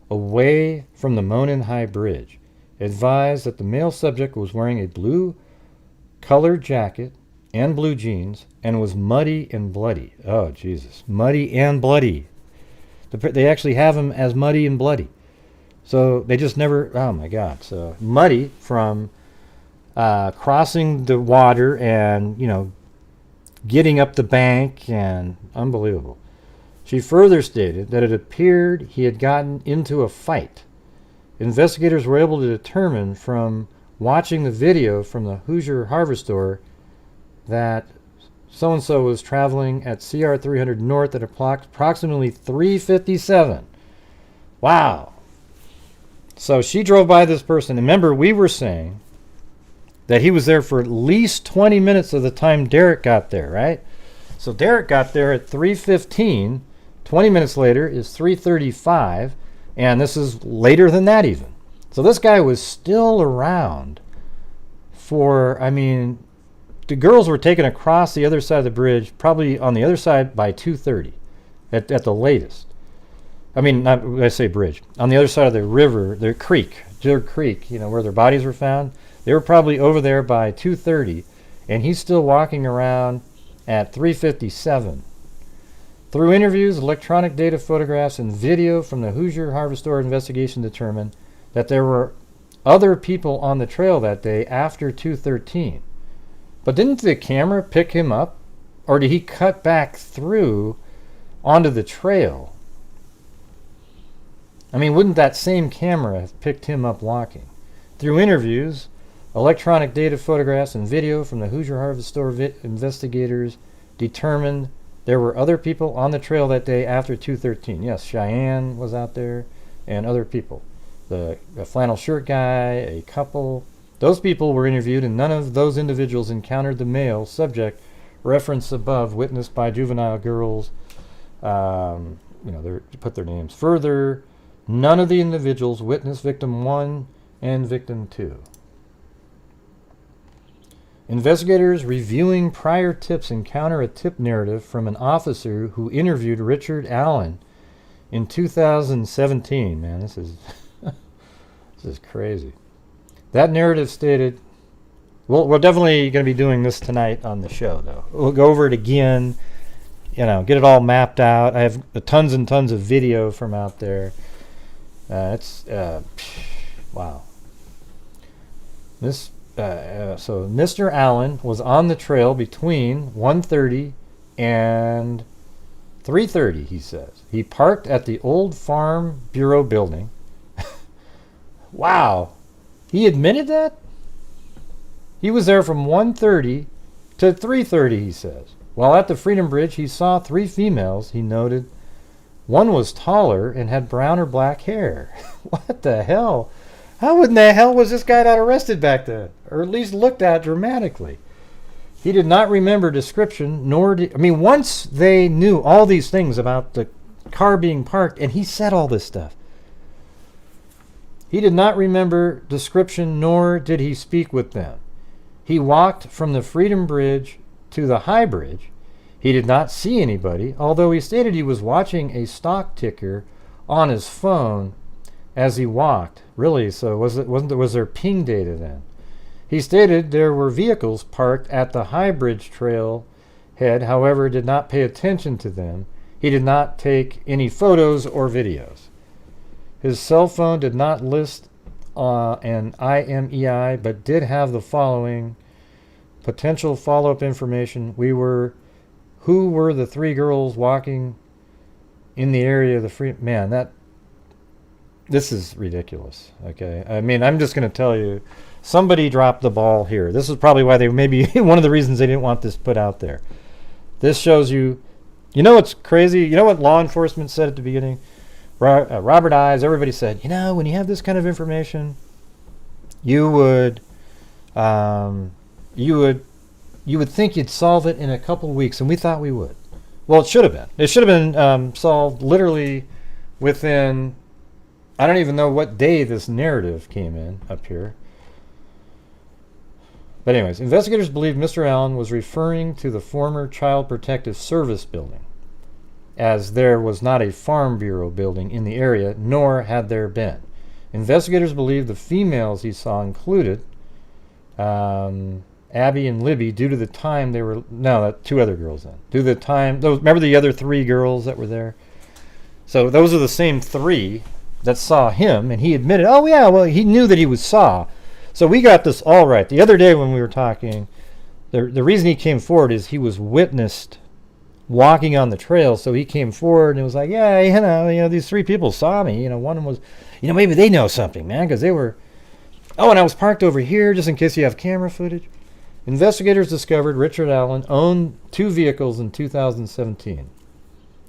away from the Monon High Bridge. Advised that the male subject was wearing a blue colored jacket and blue jeans and was muddy and bloody. Oh, Jesus. Muddy and bloody. They actually have him as muddy and bloody. So they just never, oh my God. So muddy from crossing the water and, getting up the bank, and unbelievable. She further stated that it appeared he had gotten into a fight. Investigators were able to determine from watching the video from the Hoosier Hardware Store that so-and-so was traveling at CR 300 North at approximately 3:57. Wow. So she drove by this person. Remember, we were saying that he was there for at least 20 minutes of the time Derek got there, right? So Derek got there at 3:15. 20 minutes later is 3:35. And this is later than that even. So this guy was still around for, the girls were taken across the other side of the bridge, probably on the other side by 2:30 at the latest. Not when I say bridge. On the other side of the river, their creek, where their bodies were found, they were probably over there by 2:30, and he's still walking around at 3:57. Through interviews, electronic data, photographs, and video from the Hoosier Hardware Store investigation determined that there were other people on the trail that day after 2:13. But didn't the camera pick him up? Or did he cut back through onto the trail? Wouldn't that same camera have picked him up walking? Through interviews, electronic data, photographs, and video from the Hoosier Hardware Store investigators determined there were other people on the trail that day after 2:13. Yes, Cheyenne was out there and other people. The flannel shirt guy, a couple. Those people were interviewed, and none of those individuals encountered the male subject referenced above, witnessed by juvenile girls. They put their names. Further, none of the individuals witnessed victim 1 and victim 2. Investigators reviewing prior tips encounter a tip narrative from an officer who interviewed Richard Allen in 2017. Man, this is this is crazy. That narrative stated, we're definitely going to be doing this tonight on the show, though. We'll go over it again, get it all mapped out. I have tons and tons of video from out there. Wow. So Mr. Allen was on the trail between 1:30 and 3:30, he says. He parked at the old Farm Bureau building. Wow. He admitted that? He was there from 1:30 to 3:30, he says. While at the Freedom Bridge, he saw 3 females, he noted. One was taller and had brown or black hair. What the hell? How in the hell was this guy not arrested back then? Or at least looked at dramatically? He did not remember description, nor did... once they knew all these things about the car being parked, and he said all this stuff. He did not remember description, nor did he speak with them. He walked from the Freedom Bridge to the High Bridge. He did not see anybody, although he stated he was watching a stock ticker on his phone as he walked. Really? So was there ping data then? He stated there were vehicles parked at the High Bridge trail head, however, did not pay attention to them. He did not take any photos or videos. His cell phone did not list and IMEI, but did have the following potential follow-up information. Who were the three girls walking in the area of the free... Man, this is ridiculous, okay? I mean, I'm just going to tell you, somebody dropped the ball here. This is probably why maybe one of the reasons they didn't want this put out there. This shows you, you know what's crazy? You know what law enforcement said at the beginning? Robert Ives, everybody said, when you have this kind of information, you would think you'd solve it in a couple of weeks, and we thought we would. Well, it should have been. It should have been solved literally within, I don't even know what day this narrative came in up here. But anyways, investigators believe Mr. Allen was referring to the former Child Protective Service building, as there was not a Farm Bureau building in the area, nor had there been. Investigators believe the females he saw included Abby and Libby due to the time they were... No, two other girls then. Due to the time... Remember the other three girls that were there? So those are the same three that saw him, and he admitted, oh yeah, well, he knew that he was saw. So we got this all right. The other day when we were talking, the reason he came forward is he was witnessed walking on the trail, so he came forward and it was like, yeah, these three people saw me. One of them was, maybe they know something, man, because they were... Oh, and I was parked over here just in case you have camera footage. Investigators discovered Richard Allen owned two vehicles in 2017.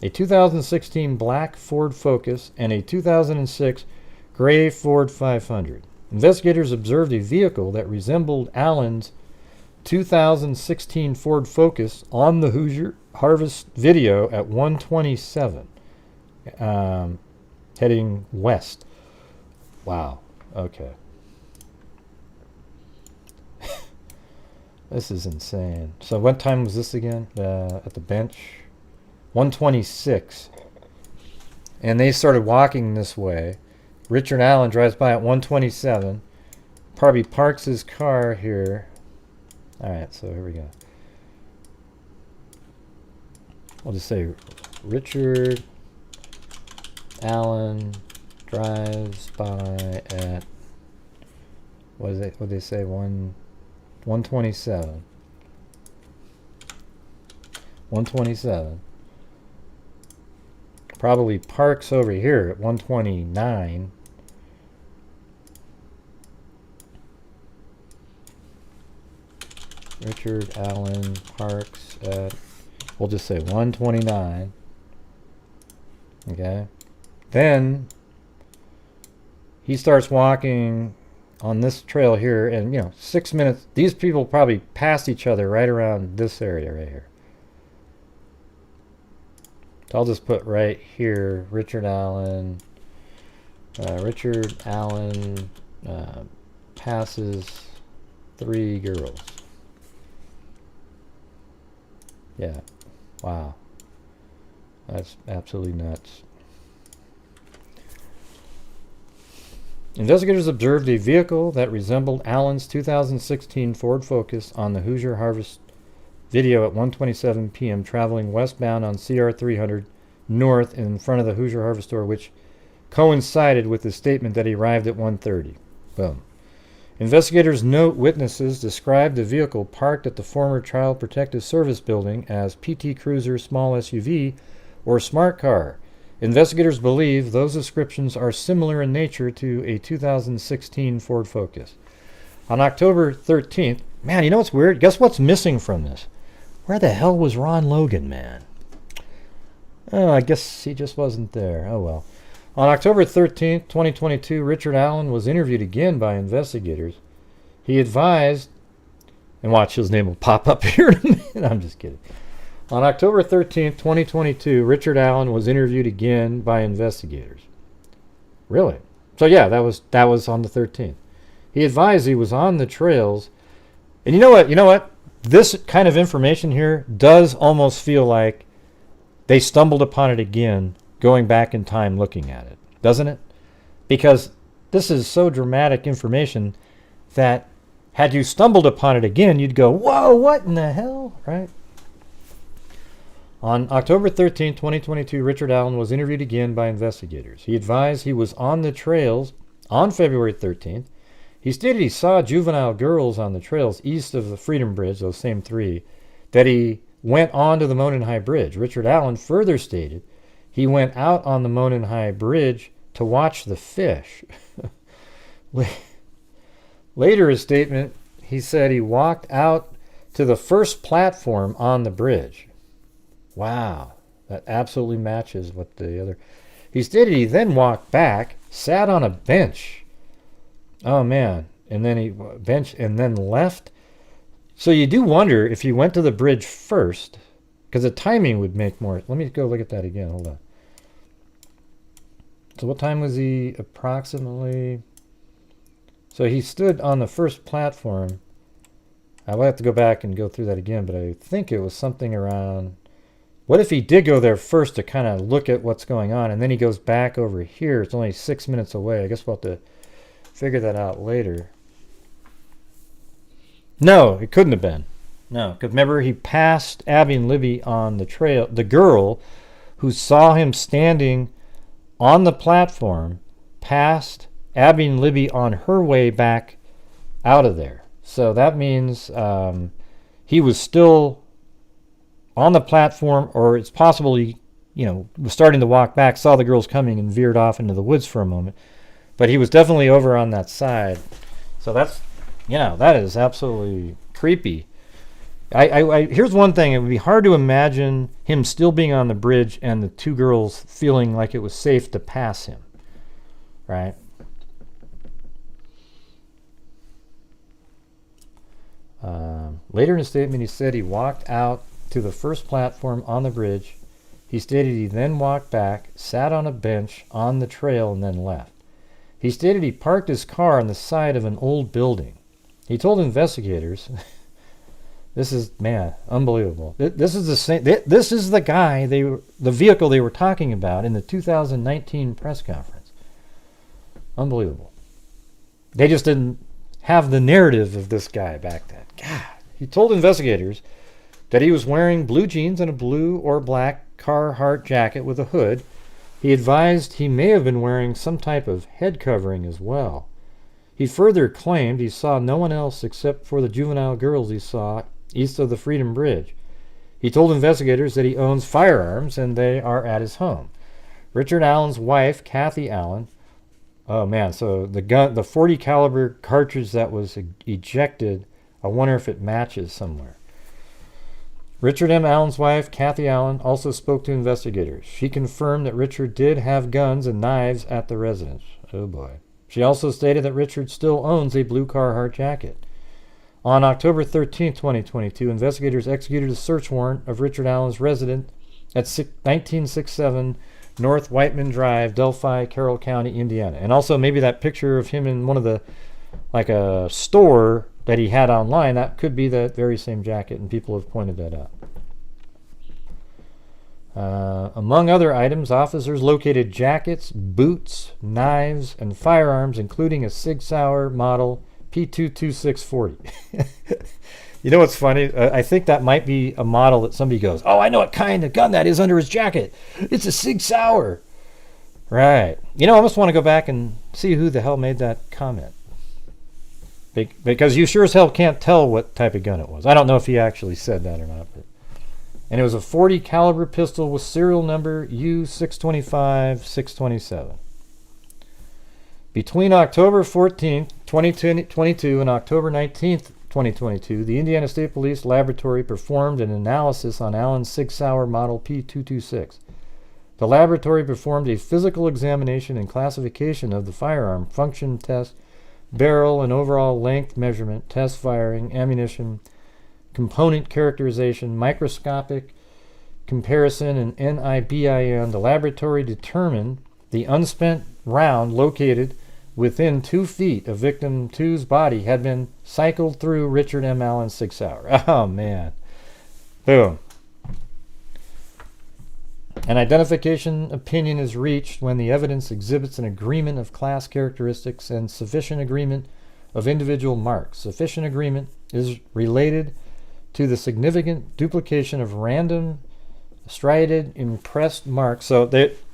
A 2016 black Ford Focus and a 2006 gray Ford 500. Investigators observed a vehicle that resembled Allen's 2016 Ford Focus on the Hoosier Harvest video at 127, heading west. Wow. Okay. This is insane. So what time was this again? At the bench? 126. And they started walking this way. Richard Allen drives by at 127. Probably parks his car here. Alright, so here we go. We'll just say Richard Allen drives by at... What did they say? 127. 127. Probably parks over here at 129. Richard Allen parks at, we'll just say 129. Okay. Then he starts walking on this trail here, and 6 minutes, these people probably passed each other right around this area right here. So I'll just put right here, Richard Allen passes three girls. Yeah. Wow. That's absolutely nuts. Investigators observed a vehicle that resembled Allen's 2016 Ford Focus on the Hoosier Harvest video at 1:27 p.m. traveling westbound on CR 300 north in front of the Hoosier Harvest store, which coincided with the statement that he arrived at 1:30. Boom. Investigators note witnesses described the vehicle parked at the former Child Protective Service building as PT Cruiser small SUV or smart car. Investigators believe those descriptions are similar in nature to a 2016 Ford Focus. On October 13th, man, you know what's weird? Guess what's missing from this? Where the hell was Ron Logan, man? Oh, I guess he just wasn't there. Oh, well. On October 13th, 2022, Richard Allen was interviewed again by investigators. He advised, and watch, his name will pop up here in a minute. I'm just kidding. On October 13th, 2022, Richard Allen was interviewed again by investigators. Really? So yeah, that was on the 13th. He advised he was on the trails. And you know what? This kind of information here does almost feel like they stumbled upon it again, going back in time looking at it. Doesn't it? Because this is so dramatic information that had you stumbled upon it again, you'd go, whoa, what in the hell? Right? On October 13, 2022, Richard Allen was interviewed again by investigators. He advised he was on the trails On February 13th, he stated he saw juvenile girls on the trails east of the Freedom Bridge, those same three, that he went on to the Monon High Bridge. Richard Allen further stated he went out on the Monon High Bridge to watch the fish. Later, his statement, he said he walked out to the first platform on the bridge. Wow, that absolutely matches what the other... He stated he then walked back, sat on a bench. Oh, man. And then he bench and then left. So you do wonder if he went to the bridge first, because the timing would make more... Let me go look at that again. Hold on. So what time was he approximately? So he stood on the first platform. I will have to go back and go through that again, but I think it was something around... What if he did go there first to kind of look at what's going on, and then he goes back over here? It's only 6 minutes away. I guess we'll have to figure that out later. No, it couldn't have been. No, because remember, he passed Abby and Libby on the trail. The girl who saw him standing on the platform passed Abby and Libby on her way back out of there. So that means he was still on the platform, or it's possible he, was starting to walk back, saw the girls coming, and veered off into the woods for a moment. But he was definitely over on that side. So that's, that is absolutely creepy. Here's one thing. It would be hard to imagine him still being on the bridge and the two girls feeling like it was safe to pass him. Right? Later in his statement, he said he walked out to the first platform on the bridge. He stated he then walked back, sat on a bench on the trail, and then left. He stated he parked his car on the side of an old building. He told investigators... This is, man, unbelievable. This is the same. This is the guy the vehicle they were talking about in the 2019 press conference. Unbelievable. They just didn't have the narrative of this guy back then. God. He told investigators that he was wearing blue jeans and a blue or black Carhartt jacket with a hood. He advised he may have been wearing some type of head covering as well. He further claimed he saw no one else except for the juvenile girls he saw east of the Freedom Bridge. He told investigators that he owns firearms and they are at his home. Richard Allen's wife, Kathy Allen, oh man, so the gun, the 40 caliber cartridge that was ejected, I wonder if it matches somewhere. Richard M. Allen's wife, Kathy Allen, also spoke to investigators. She confirmed that Richard did have guns and knives at the residence. Oh boy. She also stated that Richard still owns a blue Carhartt jacket. On October 13, 2022, investigators executed a search warrant of Richard Allen's residence at 1967 North Whiteman Drive, Delphi, Carroll County, Indiana. And also maybe that picture of him in one of the, like a store that he had online, that could be that very same jacket, and people have pointed that out. Among other items, officers located jackets, boots, knives, and firearms, including a Sig Sauer model P22640. You know what's funny? I think that might be a model that somebody goes, oh, I know what kind of gun that is under his jacket. It's a Sig Sauer. Right. I almost want to go back and see who the hell made that comment. Because you sure as hell can't tell what type of gun it was. I don't know if he actually said that or not. And it was a 40 caliber pistol with serial number U625-627. Between October 14th, 2022 and October 19th, 2022, the Indiana State Police Laboratory performed an analysis on Allen's Sig Sauer model P226. The laboratory performed a physical examination and classification of the firearm, function test, barrel and overall length measurement, test firing, ammunition, component characterization, microscopic comparison, and NIBIN. The laboratory determined the unspent round located within 2 feet of victim 2's body had been cycled through Richard M. Allen's Sig Sauer. Oh, man. Boom. An identification opinion is reached when the evidence exhibits an agreement of class characteristics and sufficient agreement of individual marks. Sufficient agreement is related to the significant duplication of random striated impressed marks. So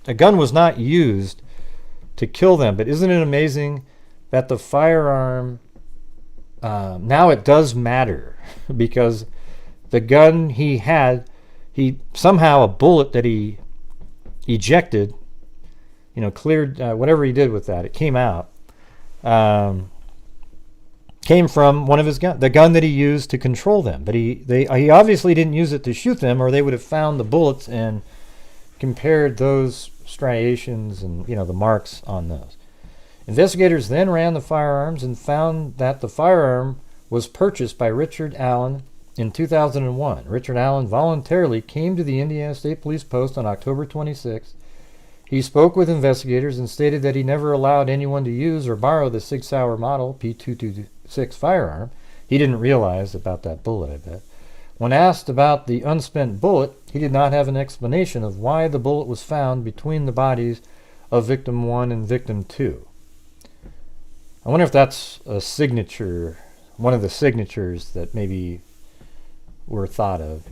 a gun was not used to kill them. But isn't it amazing that the firearm, now it does matter, because the gun he had, he somehow, a bullet that he ejected, cleared, whatever he did with that, it came out, came from one of his guns, the gun that he used to control them. But he obviously didn't use it to shoot them, or they would have found the bullets and compared those striations and the marks on those. Investigators then ran the firearms and found that the firearm was purchased by Richard Allen in 2001. Richard Allen voluntarily came to the Indiana State Police Post on October 26th. He spoke with investigators and stated that he never allowed anyone to use or borrow the Sig Sauer model P226 firearm. He didn't realize about that bullet, I bet. When asked about the unspent bullet, he did not have an explanation of why the bullet was found between the bodies of victim 1 and victim 2. I wonder if that's a signature, one of the signatures that maybe were thought of.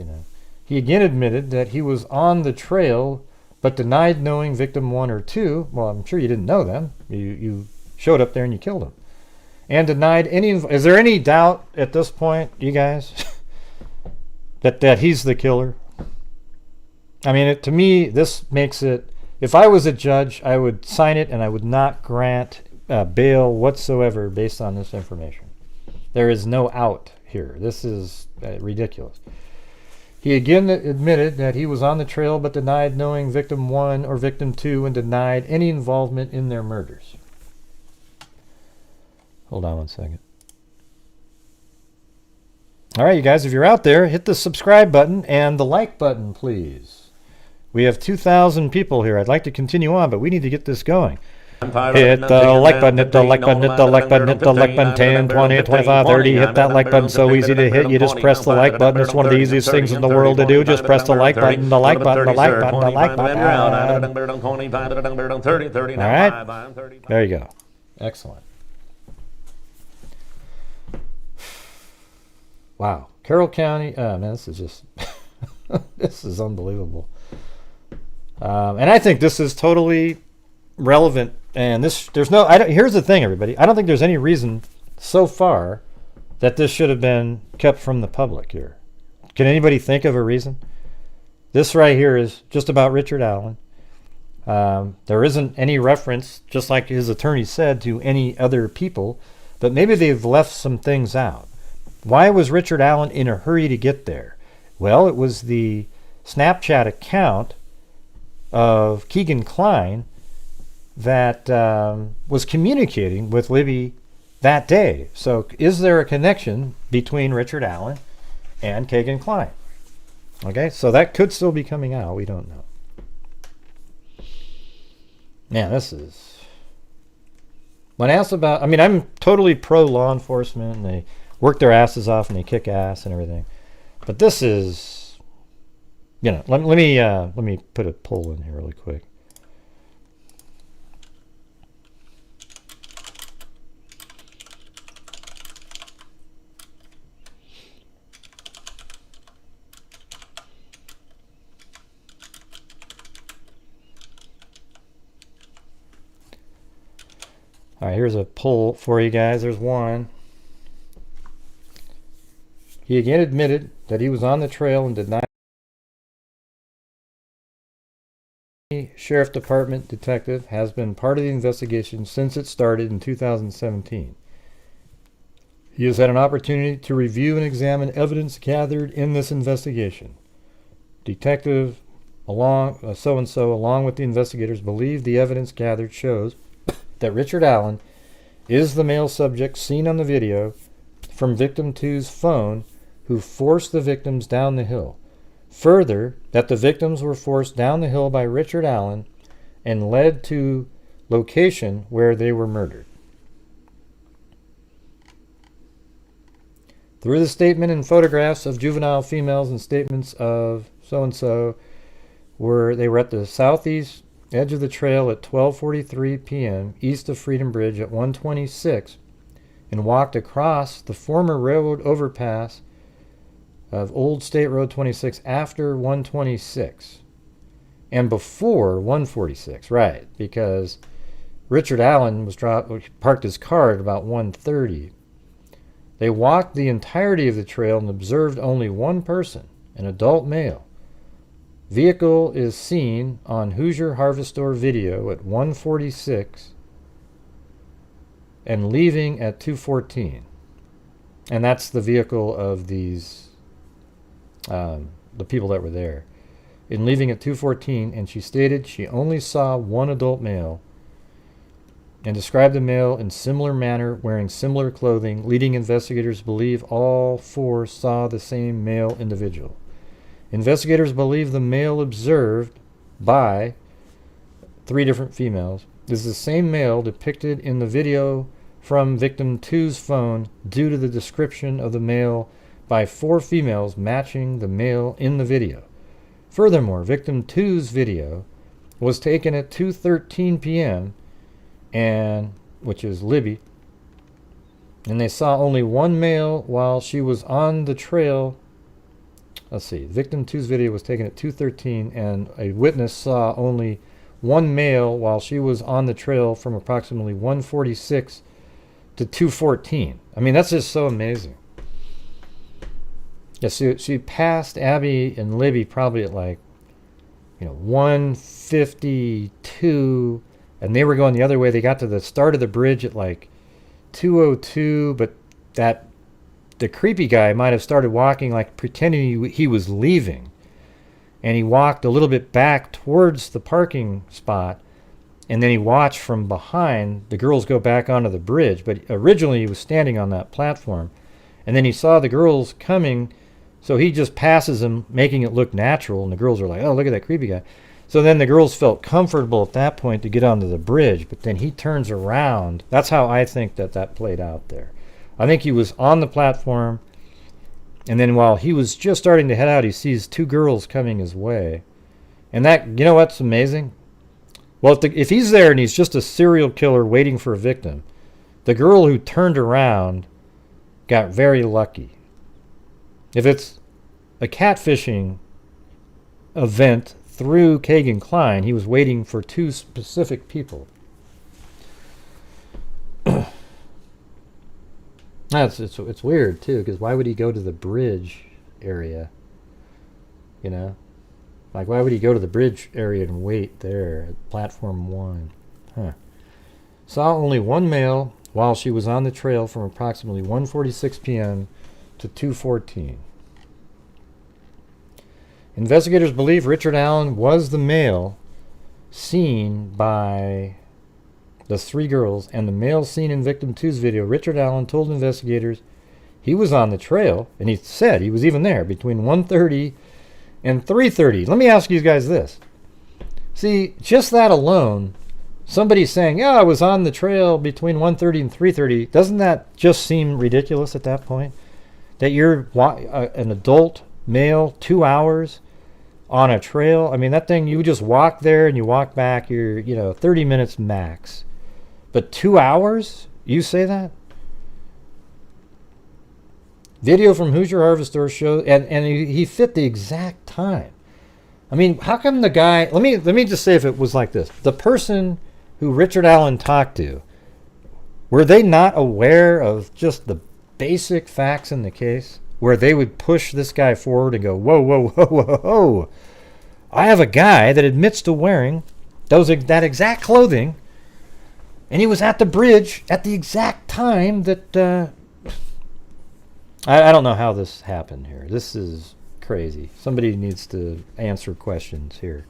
He again admitted that he was on the trail but denied knowing victim 1 or 2. Well, I'm sure you didn't know them. You showed up there and you killed them. And denied any... Is there any doubt at this point, you guys, that he's the killer? I mean, to me, this makes it... If I was a judge, I would sign it and I would not grant bail whatsoever based on this information. There is no out here. This is ridiculous. He again admitted that he was on the trail but denied knowing victim 1 or victim 2 and denied any involvement in their murders. Hold on one second. All right, you guys, if you're out there, hit the subscribe button and the like button, please. We have 2,000 people here. I'd like to continue on, but we need to get this going. Hit the like button, hit the like button, hit the like button, hit the like button, 10, 20, 25, 30. Hit that like button, so easy to hit. You just press the like button. It's one of the easiest things in the world to do. Just press the like button, the like button, the like button, the like button. All right, there you go. Excellent. Wow. Carroll County, man, this is just, this is unbelievable. And I think this is totally relevant. And there's no, here's the thing, everybody. I don't think there's any reason so far that this should have been kept from the public here. Can anybody think of a reason? This right here is just about Richard Allen. There isn't any reference, just like his attorney said, to any other people, but maybe they've left some things out. Why was Richard Allen in a hurry to get there? Well, it was the Snapchat account of Keegan Kline that was communicating with Libby that day. So is there a connection between Richard Allen and Keegan Kline? Okay, so that could still be coming out. We don't know. Man, this is... When asked about... I mean, I'm totally pro law enforcement, and they work their asses off and they kick ass and everything. But this is... let me put a poll in here really quick. All right, here's a poll for you guys. There's one. He again admitted that he was on the trail and denied. Sheriff Department detective has been part of the investigation since it started in 2017. He has had an opportunity to review and examine evidence gathered in this investigation. Detective so-and-so, along with the investigators, believe the evidence gathered shows that Richard Allen is the male subject seen on the video from victim 2's phone who forced the victims down the hill. Further, that the victims were forced down the hill by Richard Allen and led to location where they were murdered. Through the statement and photographs of juvenile females and statements of so-and-so, they were at the southeast edge of the trail at 12:43 p.m. east of Freedom Bridge at 126 and walked across the former railroad overpass of Old State Road 26 after 126 and before 146, right? Because Richard Allen parked his car at about 1:30. They walked the entirety of the trail and observed only one person, an adult male. Vehicle is seen on Hoosier Harvestor video at 1:46 and leaving at 2:14. And that's the vehicle of these, the people that were there. In leaving at 2:14, and she stated she only saw one adult male and described the male in similar manner, wearing similar clothing, leading investigators believe all four saw the same male individual. Investigators believe the male observed by 3 different females is the same male depicted in the video from victim 2's phone due to the description of the male by 4 females matching the male in the video. Furthermore, victim 2's video was taken at 2:13 p.m. and which is Libby, and they saw only one male while she was on the trail. Let's see, victim 2's video was taken at 2:13 and a witness saw only one male while she was on the trail from approximately 1:46 to 2:14. I mean, that's just so amazing. Yeah, she passed Abby and Libby probably at like, 1:52, and they were going the other way. They got to the start of the bridge at like 2:02, but the creepy guy might have started walking like pretending he was leaving, and he walked a little bit back towards the parking spot, and then he watched from behind the girls go back onto the bridge. But originally he was standing on that platform, and then he saw the girls coming, so he just passes them, making it look natural, and the girls are like, oh, look at that creepy guy. So then the girls felt comfortable at that point to get onto the bridge, but then he turns around. That's how I think that played out there. I think he was on the platform, and then while he was just starting to head out, he sees 2 girls coming his way. And that, what's amazing? Well, if he's there and he's just a serial killer waiting for a victim, the girl who turned around got very lucky. If it's a catfishing event through Kagan Klein, he was waiting for 2 specific people. It's weird too, because why would he go to the bridge area? Like, why would he go to the bridge area and wait there at platform 1? Saw only one male while she was on the trail from approximately 1:46 p.m. to 2:14. Investigators believe Richard Allen was the male seen by the 3 girls, and the male seen in victim 2's video. Richard Allen told investigators he was on the trail, and he said he was even there between 1:30 and 3:30. Let me ask you guys this. See, just that alone, somebody saying, yeah, I was on the trail between 1:30 and 3:30, doesn't that just seem ridiculous at that point? That you're an adult male 2 hours on a trail? I mean, that thing, you just walk there and you walk back, you're 30 minutes max. But 2 hours? You say that? Video from Hoosier Harvestor shows, and he fit the exact time. I mean, how come the guy, let me just say if it was like this. The person who Richard Allen talked to, were they not aware of just the basic facts in the case? Where they would push this guy forward and go, whoa, whoa, whoa, whoa, whoa. I have a guy that admits to wearing that exact clothing, and he was at the bridge at the exact time that... I don't know how this happened here. This is crazy. Somebody needs to answer questions here.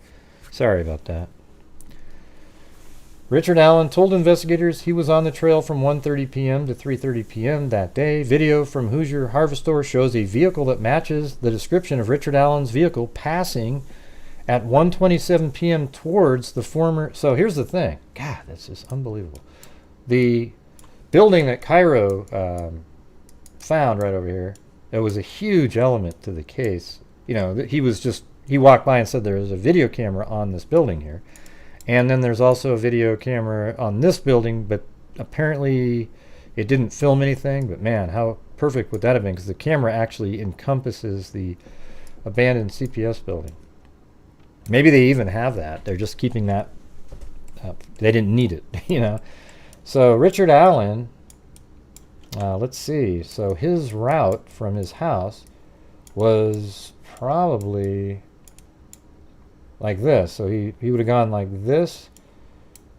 Sorry about that. Richard Allen told investigators he was on the trail from 1:30 p.m. to 3:30 p.m. that day. Video from Hoosier Harvestor shows a vehicle that matches the description of Richard Allen's vehicle passing at 1:27 p.m. towards the former... So here's the thing. God, this is unbelievable. The building that Cairo found right over here, there was a huge element to the case. He walked by and said there was a video camera on this building here. And then there's also a video camera on this building, but apparently it didn't film anything. But man, how perfect would that have been? Because the camera actually encompasses the abandoned CPS building. Maybe they even have that. They're just keeping that they didn't need it, you know. So Richard Allen, let's see. So his route from his house was probably like this. So he would have gone like this,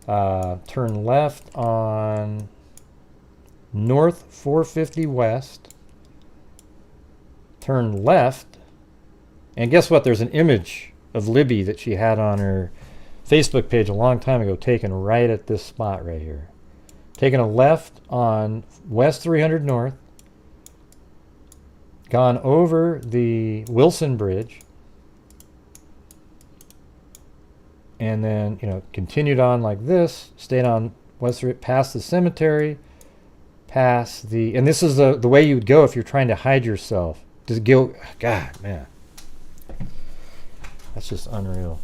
turn left on North 450 West, turn left, and guess what? There's an image of Libby that she had on her Facebook page a long time ago, taken right at this spot right here. Taking a left on West 300 North, gone over the Wilson Bridge, and then, you know, continued on like this, stayed on West, past the cemetery, past the, and this is the way you would go if you're trying to hide yourself. Just go, God, man. That's just unreal.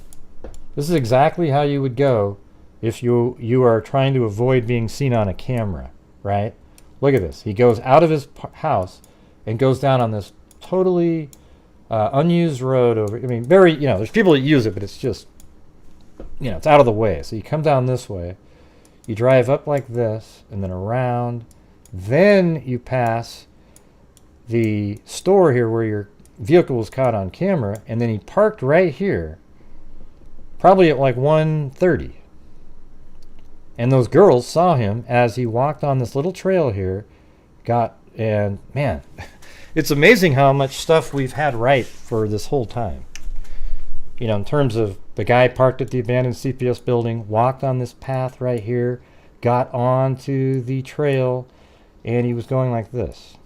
This is exactly how you would go if you are trying to avoid being seen on a camera, right? Look at this. He goes out of his house and goes down on this totally unused road over, I mean, very, you know, there's people that use it, but it's just, you know, it's out of the way. So you come down this way, you drive up like this, and then around, then you pass the store here where your vehicle was caught on camera, and then he parked right here, probably at like 1:30. And those girls saw him as he walked on this little trail here, and man, it's amazing how much stuff we've had right for this whole time. You know, in terms of the guy parked at the abandoned CPS building, walked on this path right here, got onto the trail, and he was going like this.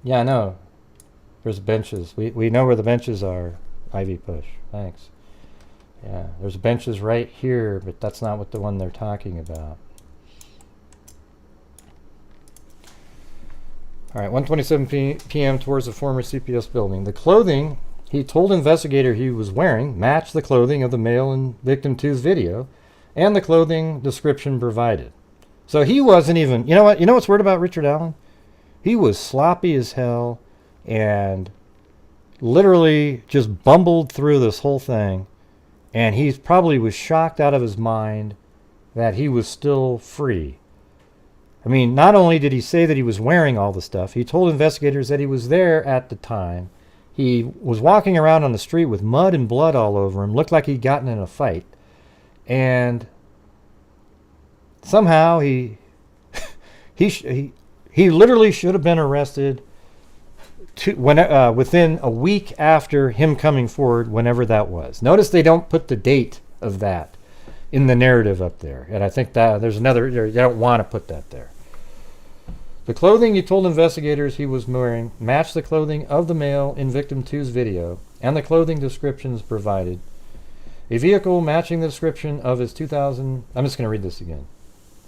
Yeah, I know. There's benches. We know where the benches are. Ivy Push. Thanks. Yeah, there's benches right here, but that's not what the one they're talking about. All right, 1:27 p.m. towards the former CPS building. The clothing he told investigator he was wearing matched the clothing of the male in victim two's video and the clothing description provided. So he wasn't even, you know what? You know what's weird about Richard Allen? He was sloppy as hell and literally just bumbled through this whole thing. And he probably was shocked out of his mind that he was still free. I mean, not only did he say that he was wearing all the stuff, he told investigators that he was there at the time. He was walking around on the street with mud and blood all over him, looked like he'd gotten in a fight. And somehow he literally should have been arrested within a week after him coming forward, whenever that was. Notice they don't put the date of that in the narrative up there. And I think that there's another, they don't want to put that there. The clothing he told investigators he was wearing matched the clothing of the male in victim two's video and the clothing descriptions provided. A vehicle matching the description of his 2000, I'm just going to read this again,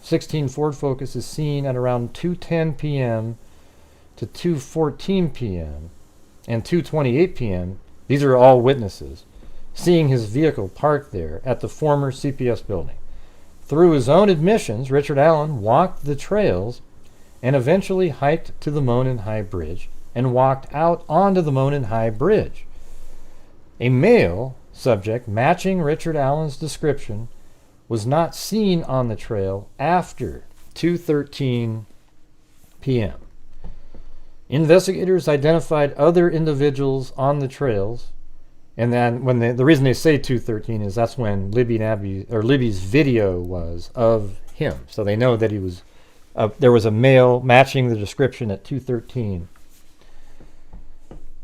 16 Ford Focus is seen at around 2:10 p.m. to 2:14 p.m. and 2:28 p.m. These are all witnesses seeing his vehicle parked there at the former CPS building. Through his own admissions, Richard Allen walked the trails and eventually hiked to the Monon High Bridge and walked out onto the Monon High Bridge. A male subject matching Richard Allen's description was not seen on the trail after 2:13 p.m. Investigators identified other individuals on the trails, and then when the reason they say 2:13 is that's when Libby's video was of him, so they know that he was there was a male matching the description at 2:13,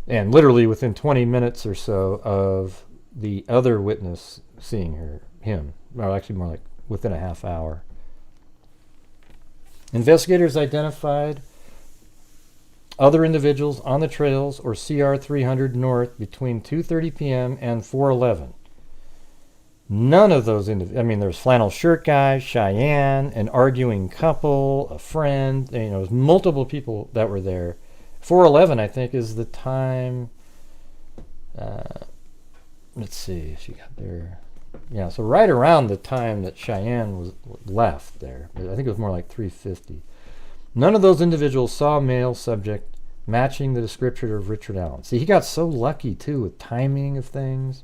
and literally within 20 minutes or so of the other witness seeing him, or actually more like within a half hour. Investigators identified other individuals on the trails or CR 300 north between 2:30 p.m. and 4:11. None of those there's flannel shirt guy, Cheyenne, an arguing couple, a friend, there's multiple people that were there. 4:11, I think, is the time. Let's see, she got there. Yeah, so right around the time that Cheyenne was left there. I think it was more like 3:50. None of those individuals saw a male subject matching the description of Richard Allen. See, he got so lucky, too, with timing of things.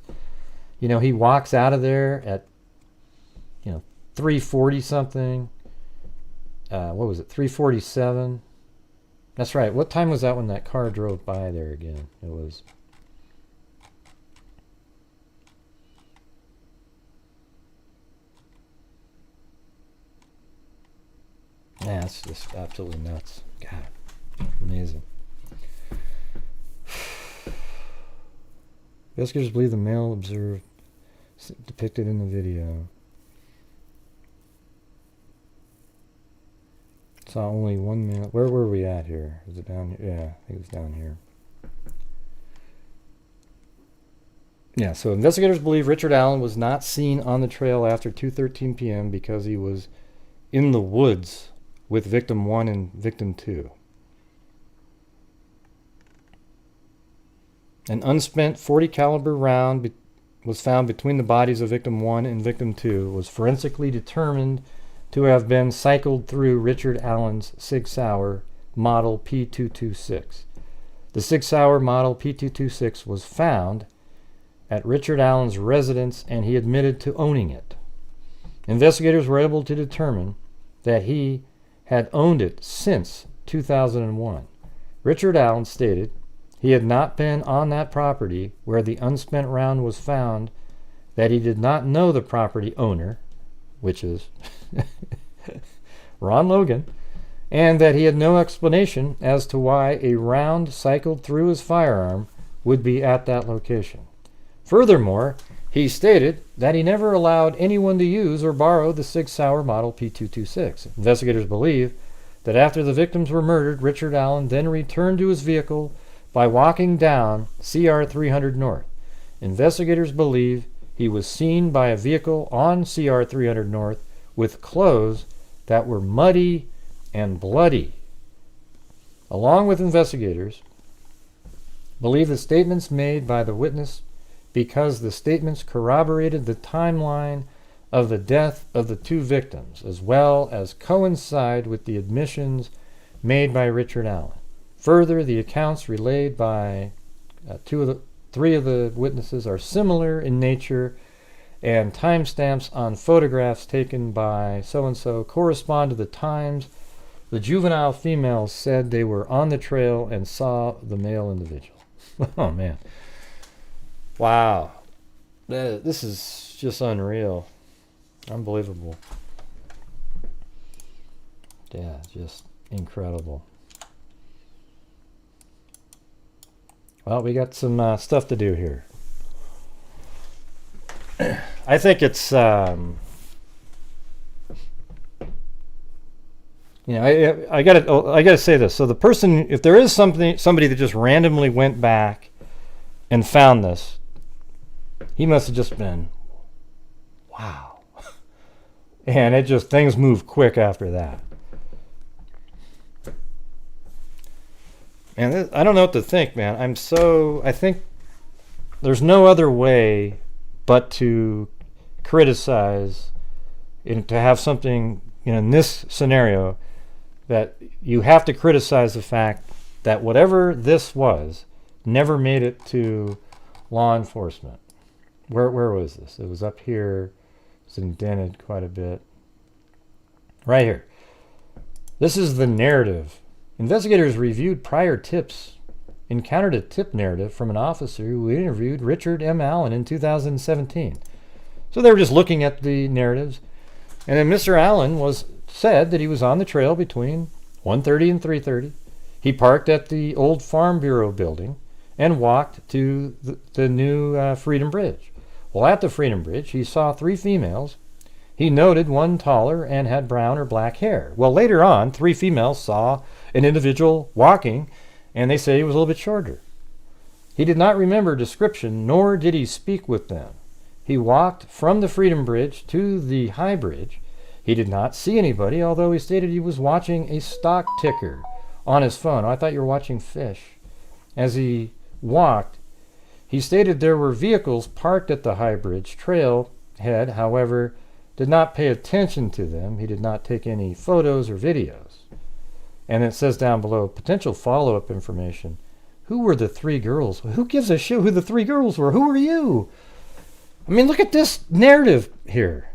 You know, he walks out of there at, 3:40 something. What was it? 3:47. That's right. What time was that when that car drove by there again? It was. Yeah, it's just absolutely nuts. God, amazing. Investigators believe the male observed depicted in the video saw only one male. Where were we at here? Is it down here? Yeah, I think it was down here. Yeah, so investigators believe Richard Allen was not seen on the trail after 2:13 p.m. because he was in the woods with victim 1 and victim 2. An unspent .40 caliber round was found between the bodies of victim 1 and victim 2, was forensically determined to have been cycled through Richard Allen's Sig Sauer model P226. The Sig Sauer model P226 was found at Richard Allen's residence, and he admitted to owning it. Investigators were able to determine that he had owned it since 2001. Richard Allen stated he had not been on that property where the unspent round was found, that he did not know the property owner, which is Ron Logan, and that he had no explanation as to why a round cycled through his firearm would be at that location. Furthermore, he stated that he never allowed anyone to use or borrow the Sig Sauer model P226. Investigators believe that after the victims were murdered, Richard Allen then returned to his vehicle by walking down CR 300 North. Investigators believe he was seen by a vehicle on CR 300 North with clothes that were muddy and bloody. Along with investigators, believe the statements made by the witness because the statements corroborated the timeline of the death of the two victims, as well as coincide with the admissions made by Richard Allen. Further, the accounts relayed by three of the witnesses are similar in nature, and timestamps on photographs taken by so-and-so correspond to the times the juvenile females said they were on the trail and saw the male individual. Oh, man. Wow. This is just unreal. Unbelievable. Yeah, just incredible. Well, we got some stuff to do here. I think it's, I gotta say this. So the person, if there is somebody that just randomly went back and found this, he must have just been, wow. And it just, things move quick after that. And I don't know what to think, man. I think there's no other way but to criticize and to have something, in this scenario, that you have to criticize the fact that whatever this was never made it to law enforcement. Where was this? It was up here. It's indented quite a bit. Right here. This is the narrative. Investigators reviewed prior tips, encountered a tip narrative from an officer who interviewed Richard M. Allen in 2017. So they were just looking at the narratives. And then Mr. Allen said that he was on the trail between 1:30 and 3:30. He parked at the old Farm Bureau building and walked to the new Freedom Bridge. Well, at the Freedom Bridge, he saw three females. He noted one taller and had brown or black hair. Well, later on, three females saw an individual walking, and they say he was a little bit shorter. He did not remember description, nor did he speak with them. He walked from the Freedom Bridge to the High Bridge. He did not see anybody, although he stated he was watching a stock ticker on his phone. Oh, I thought you were watching fish. As he walked, he stated there were vehicles parked at the High Bridge trailhead, however, did not pay attention to them. He did not take any photos or videos. And it says down below, potential follow-up information. Who were the three girls? Who gives a shit who the three girls were? Who are you? I mean, look at this narrative here.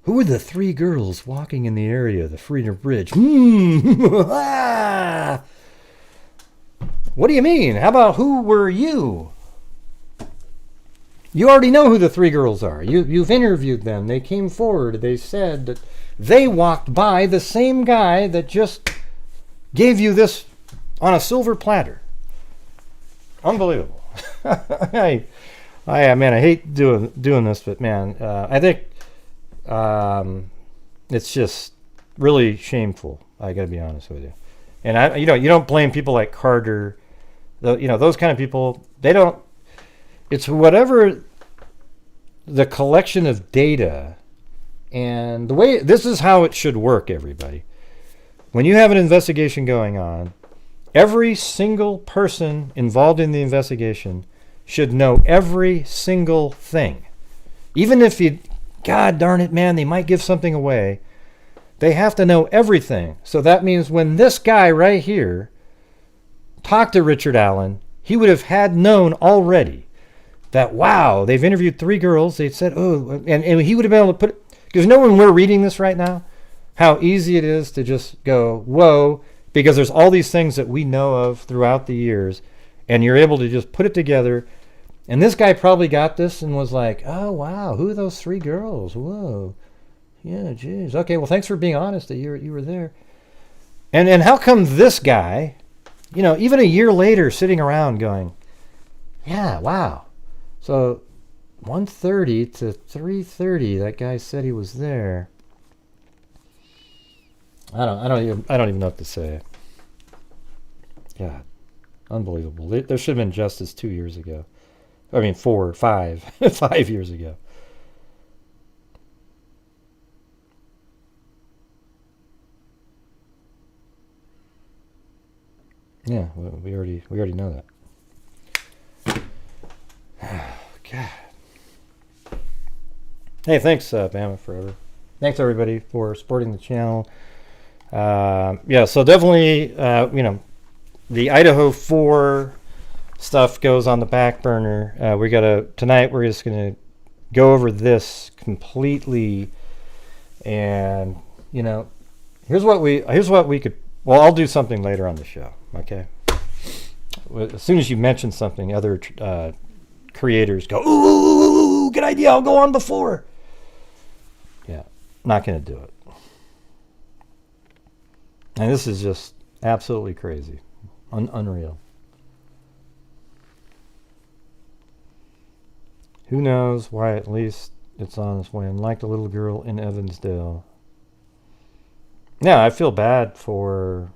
Who were the 3 girls walking in the area of the Freedom Bridge? Ah! What do you mean? How about who were you? You already know who the 3 girls are. You've interviewed them. They came forward. They said that they walked by the same guy that just gave you this on a silver platter. Unbelievable. I hate doing this, but man, I think it's just really shameful. I got to be honest with you. And you don't blame people like Carter, those kind of people. They don't. It's whatever the collection of data and the way. This is how it should work, everybody. When you have an investigation going on, every single person involved in the investigation should know every single thing. Even if God darn it, man, they might give something away. They have to know everything. So that means when this guy right here talked to Richard Allen, he would have had known already that, wow, they've interviewed 3 girls. They said, oh, and he would have been able to put, because when we're reading this right now, how easy it is to just go, whoa, because there's all these things that we know of throughout the years, and you're able to just put it together. And this guy probably got this and was like, oh, wow, who are those 3 girls? Whoa. Yeah, geez. Okay, well, thanks for being honest that you were there. And how come this guy, even a year later, sitting around going, yeah, wow. So 1:30 to 3:30, that guy said he was there. I don't even know what to say. God, unbelievable. There should have been justice 2 years ago. I mean, 4, 5, 5 years ago. Yeah, we already know that. God. Hey, thanks, Bama Forever. Thanks everybody for supporting the channel. Yeah, so definitely, the Idaho 4 stuff goes on the back burner. Tonight we're just gonna go over this completely, and here's what we could. Well, I'll do something later on the show. Okay. As soon as you mention something, other creators go, ooh, good idea. I'll go on before. Yeah, not gonna do it. And this is just absolutely crazy, unreal. Who knows why at least it's on its way. And like the little girl in Evansdale. Yeah, I feel bad for,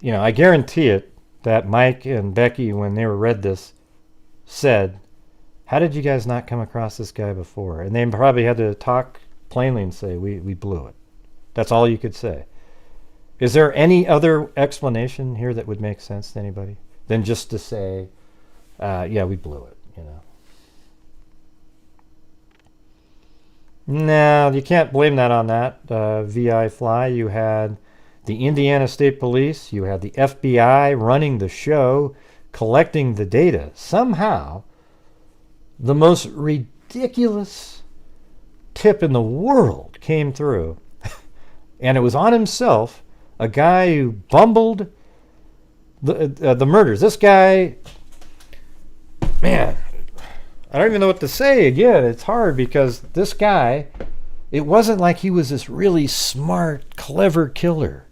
I guarantee it that Mike and Becky, when they read this, said, how did you guys not come across this guy before? And they probably had to talk plainly and say, we blew it. That's all you could say. Is there any other explanation here that would make sense to anybody than just to say, yeah, we blew it, No, you can't blame that on that. VI Fly, you had the Indiana State Police, you had the FBI running the show, collecting the data. Somehow, the most ridiculous tip in the world came through, and it was on himself, a guy who bumbled the murders. This guy, man, I don't even know what to say. Again, it's hard because this guy, it wasn't like he was this really smart, clever killer.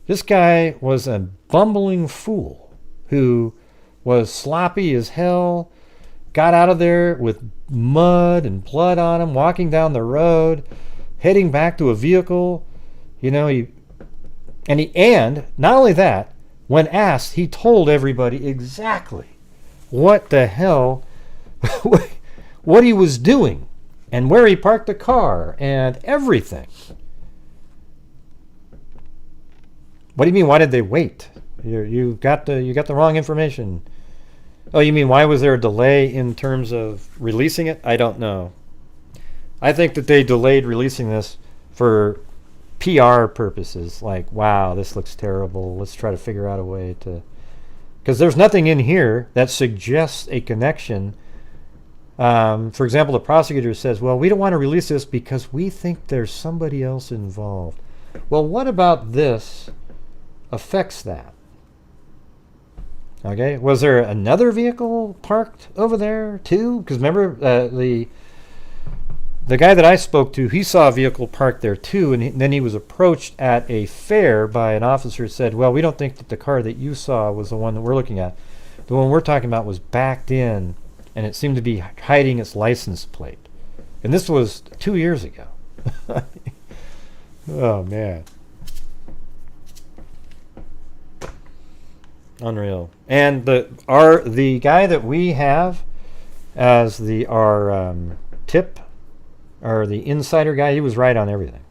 This guy was a bumbling fool who was sloppy as hell, got out of there with mud and blood on him, walking down the road, heading back to a vehicle. And not only that, when asked, he told everybody exactly what the hell what he was doing and where he parked the car and everything. What do you mean, why did they wait? You got the wrong information. Oh, you mean why was there a delay in terms of releasing it? I don't know. I think that they delayed releasing this for PR purposes. Like, wow, this looks terrible. Let's try to figure out a way to... Because there's nothing in here that suggests a connection For example, the prosecutor says, well, we don't want to release this because we think there's somebody else involved. Well, what about this affects that? Okay, was there another vehicle parked over there too? Because remember, the guy that I spoke to, he saw a vehicle parked there too, and then he was approached at a fair by an officer who said, well, we don't think that the car that you saw was the one that we're looking at. The one we're talking about was backed in, and it seemed to be hiding its license plate. And this was 2 years ago. Oh, man. Unreal. And the guy that we have as our tip, or the insider guy, he was right on everything.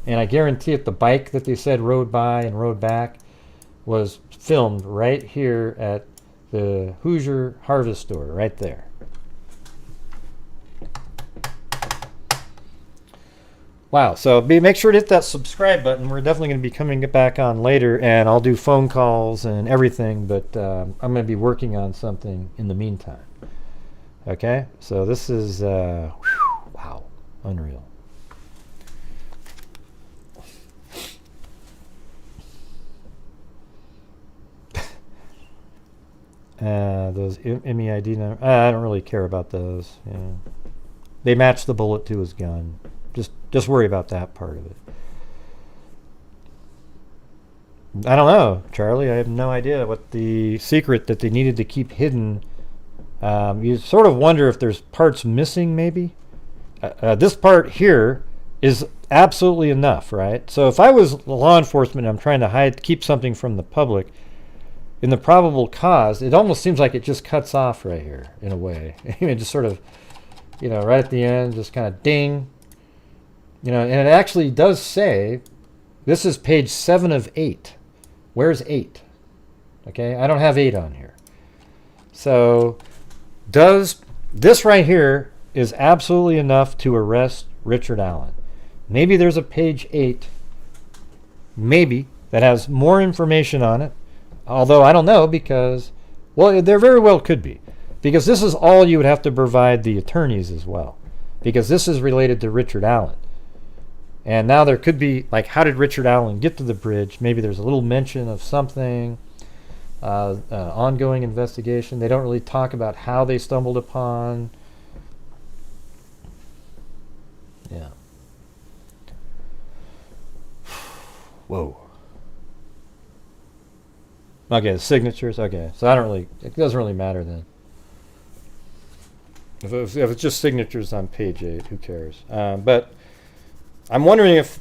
And I guarantee it, the bike that they said rode by and rode back was filmed right here at the Hoosier Harvest Store, right there. Wow, so make sure to hit that subscribe button. We're definitely going to be coming back on later, and I'll do phone calls and everything, but I'm going to be working on something in the meantime. Okay, so this is, wow, unreal. Those MEID numbers, I don't really care about those. Yeah. They match the bullet to his gun. Just worry about that part of it. I don't know, Charlie. I have no idea what the secret that they needed to keep hidden. You sort of wonder if there's parts missing, maybe. This part here is absolutely enough, right? So if I was law enforcement and I'm trying to keep something from the public, in the probable cause, it almost seems like it just cuts off right here, in a way. It just sort of, right at the end, just kind of ding. And it actually does say, this is page 7 of 8. Where's 8? Okay, I don't have 8 on here. So, this right here is absolutely enough to arrest Richard Allen. Maybe there's a page 8, maybe, that has more information on it. Although I don't know, because, well, there very well could be. Because this is all you would have to provide the attorneys as well. Because this is related to Richard Allen. And now there could be, like, how did Richard Allen get to the bridge? Maybe there's a little mention of something, ongoing investigation. They don't really talk about how they stumbled upon. Yeah. Whoa. Okay, the signatures. Okay, so it doesn't really matter then. If it's just signatures on page 8, who cares? But I'm wondering if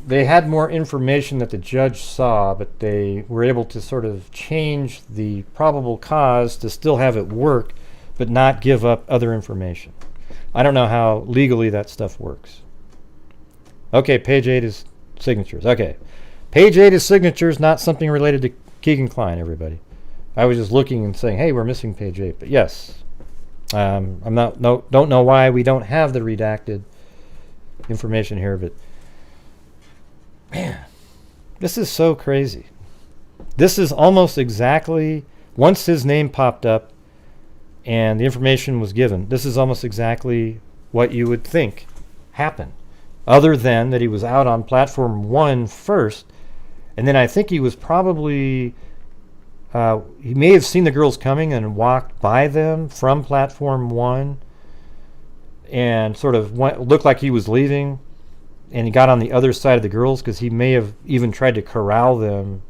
they had more information that the judge saw, but they were able to sort of change the probable cause to still have it work, but not give up other information. I don't know how legally that stuff works. Okay, page 8 is signatures. Okay, page 8 is signatures, not something related to Keegan Kline, everybody. I was just looking and saying, hey, we're missing page 8, but yes. Don't know why we don't have the redacted information here, but man, this is so crazy. This is almost exactly, once his name popped up and the information was given, this is almost exactly what you would think happened, other than that he was out on platform 1 first, and then I think he was probably he may have seen the girls coming and walked by them from platform 1 and sort of looked like he was leaving, and he got on the other side of the girls because he may have even tried to corral them,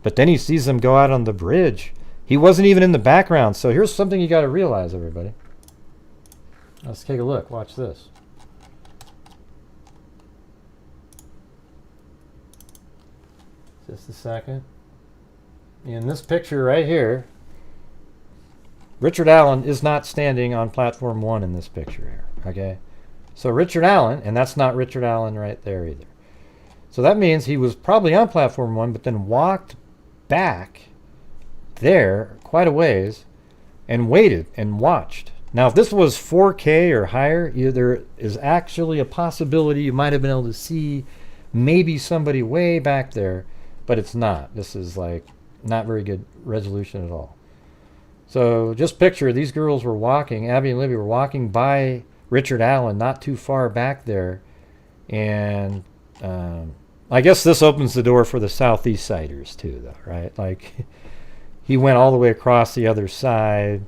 but then he sees them go out on the bridge. He wasn't even in the background. So here's something you got to realize, everybody. Let's take a look. Watch this. Just a second. In this picture right here, Richard Allen is not standing on platform 1 in this picture here. Okay, so Richard Allen, and that's not Richard Allen right there either. So that means he was probably on platform 1, but then walked back there quite a ways and waited and watched. Now, if this was 4K or higher, there is actually a possibility you might have been able to see maybe somebody way back there, but it's not. This is like not very good resolution at all. So just picture these girls were walking, Abby and Libby were walking by Richard Allen, not too far back there. And I guess this opens the door for the Southeast Siders too, though, right? Like, he went all the way across the other side,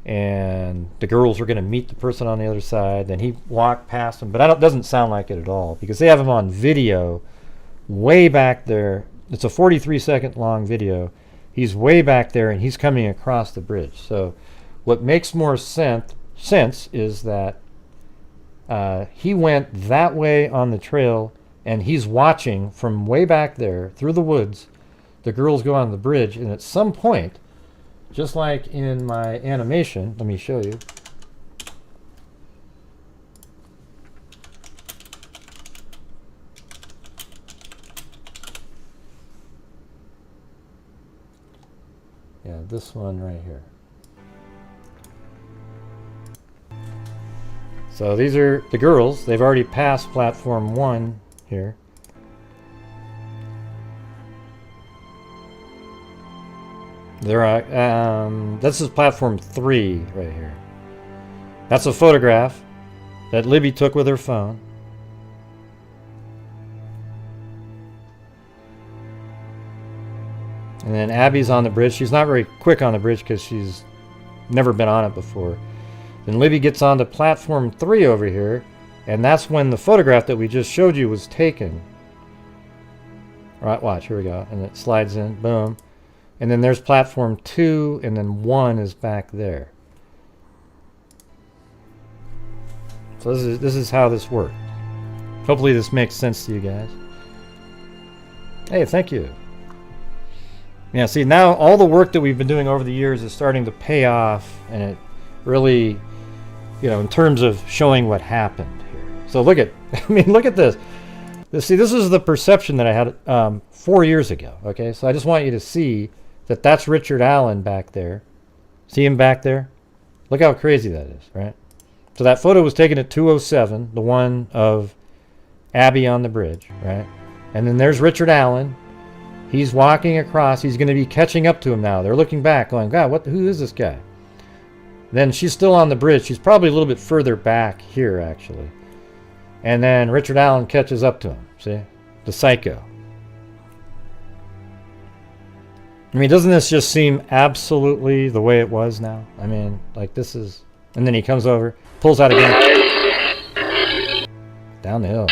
and the girls were going to meet the person on the other side. Then he walked past them, but it doesn't sound like it at all, because they have him on video way back there. It's a 43-second long video. He's way back there, and he's coming across the bridge. So what makes more sense is that he went that way on the trail, and he's watching from way back there through the woods. The girls go on the bridge, and at some point, just like in my animation, let me show you. Yeah, this one right here. So these are the girls. They've already passed platform 1 here. This is platform 3 right here. That's a photograph that Libby took with her phone. And then Abby's on the bridge. She's not very quick on the bridge because she's never been on it before. Then Libby gets onto platform 3 over here, and that's when the photograph that we just showed you was taken. All right, watch, here we go. And it slides in, boom. And then there's platform 2, and then 1 is back there. So this is how this worked. Hopefully this makes sense to you guys. Hey, thank you. Yeah, see, now all the work that we've been doing over the years is starting to pay off, and it really, you know, in terms of showing what happened here. So look at, I mean, look at this. See, this is the perception that I had 4 years ago, okay? So I just want you to see that that's Richard Allen back there. See him back there? Look how crazy that is, right? So that photo was taken at 2:07, the one of Abby on the bridge, right? And then there's Richard Allen. He's walking across. He's going to be catching up to him now. They're looking back, going, God, who is this guy? Then she's still on the bridge. She's probably a little bit further back here, actually. And then Richard Allen catches up to him. See? The psycho. I mean, doesn't this just seem absolutely the way it was now? I mean, like, this is... And then he comes over, pulls out again. Down the hill.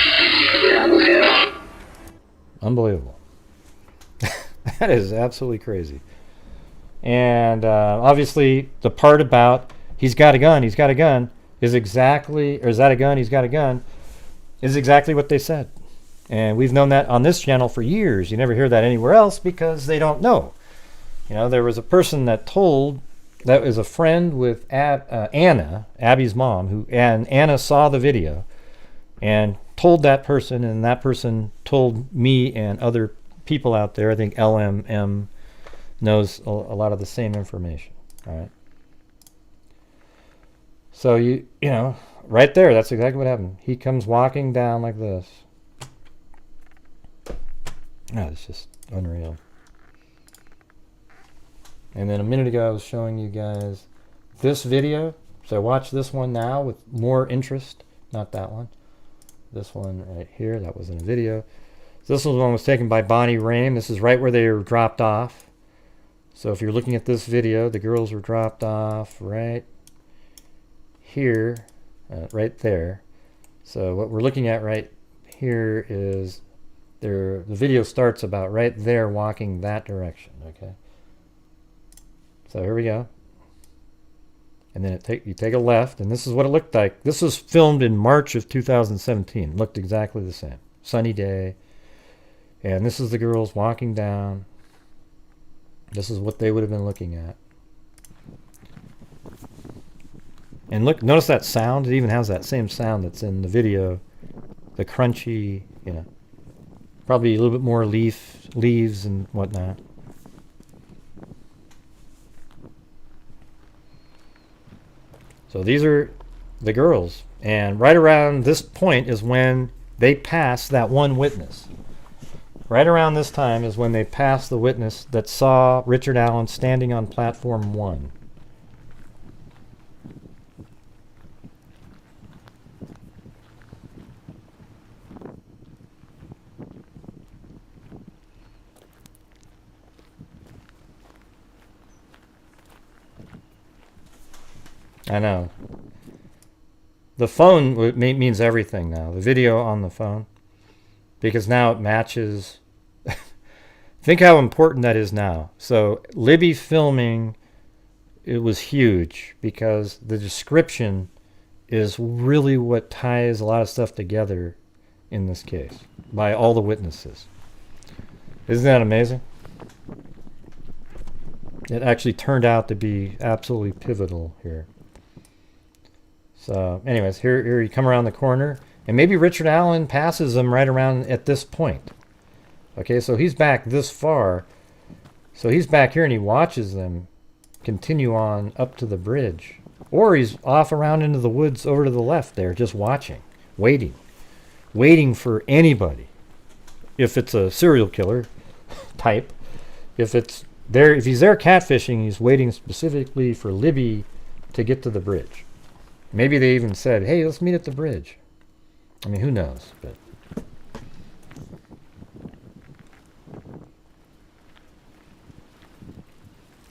Unbelievable. That is absolutely crazy. And obviously, the part about he's got a gun is exactly, or is that a gun, he's got a gun, is exactly what they said. And we've known that on this channel for years. You never hear that anywhere else because they don't know. You know, there was a person that was a friend with Anna, Abby's mom, and Anna saw the video and told that person, and that person told me and other people out there. I think LMM knows a lot of the same information. All right. So you know, right there, that's exactly what happened. He comes walking down like this. Oh, it's just unreal. And then a minute ago I was showing you guys this video. So watch this one now with more interest. Not that one. This one right here. That wasn't a video. So this one was taken by Bonnie Rame. This is right where they were dropped off. So if you're looking at this video, the girls were dropped off right here, right there. So what we're looking at right here is the video starts about right there, walking that direction. Okay. So here we go. And then you take a left, and this is what it looked like. This was filmed in March of 2017. It looked exactly the same. Sunny day. And this is the girls walking down. This is what they would have been looking at. And look, notice that sound. It even has that same sound that's in the video. The crunchy, you know, probably a little bit more leaves and whatnot. So these are the girls. And right around this point is when they pass that one witness. Right around this time is when they passed the witness that saw Richard Allen standing on platform 1. I know. The phone means everything now. The video on the phone. Because now it matches. Think how important that is now. So Libby filming, it was huge because the description is really what ties a lot of stuff together in this case by all the witnesses. Isn't that amazing? It actually turned out to be absolutely pivotal here. So anyways, here you come around the corner, and maybe Richard Allen passes him right around at this point. Okay, so he's back this far. So he's back here and he watches them continue on up to the bridge. Or he's off around into the woods over to the left there, just watching, waiting for anybody. If it's a serial killer type, if he's there catfishing, he's waiting specifically for Libby to get to the bridge. Maybe they even said, hey, let's meet at the bridge. I mean, who knows? But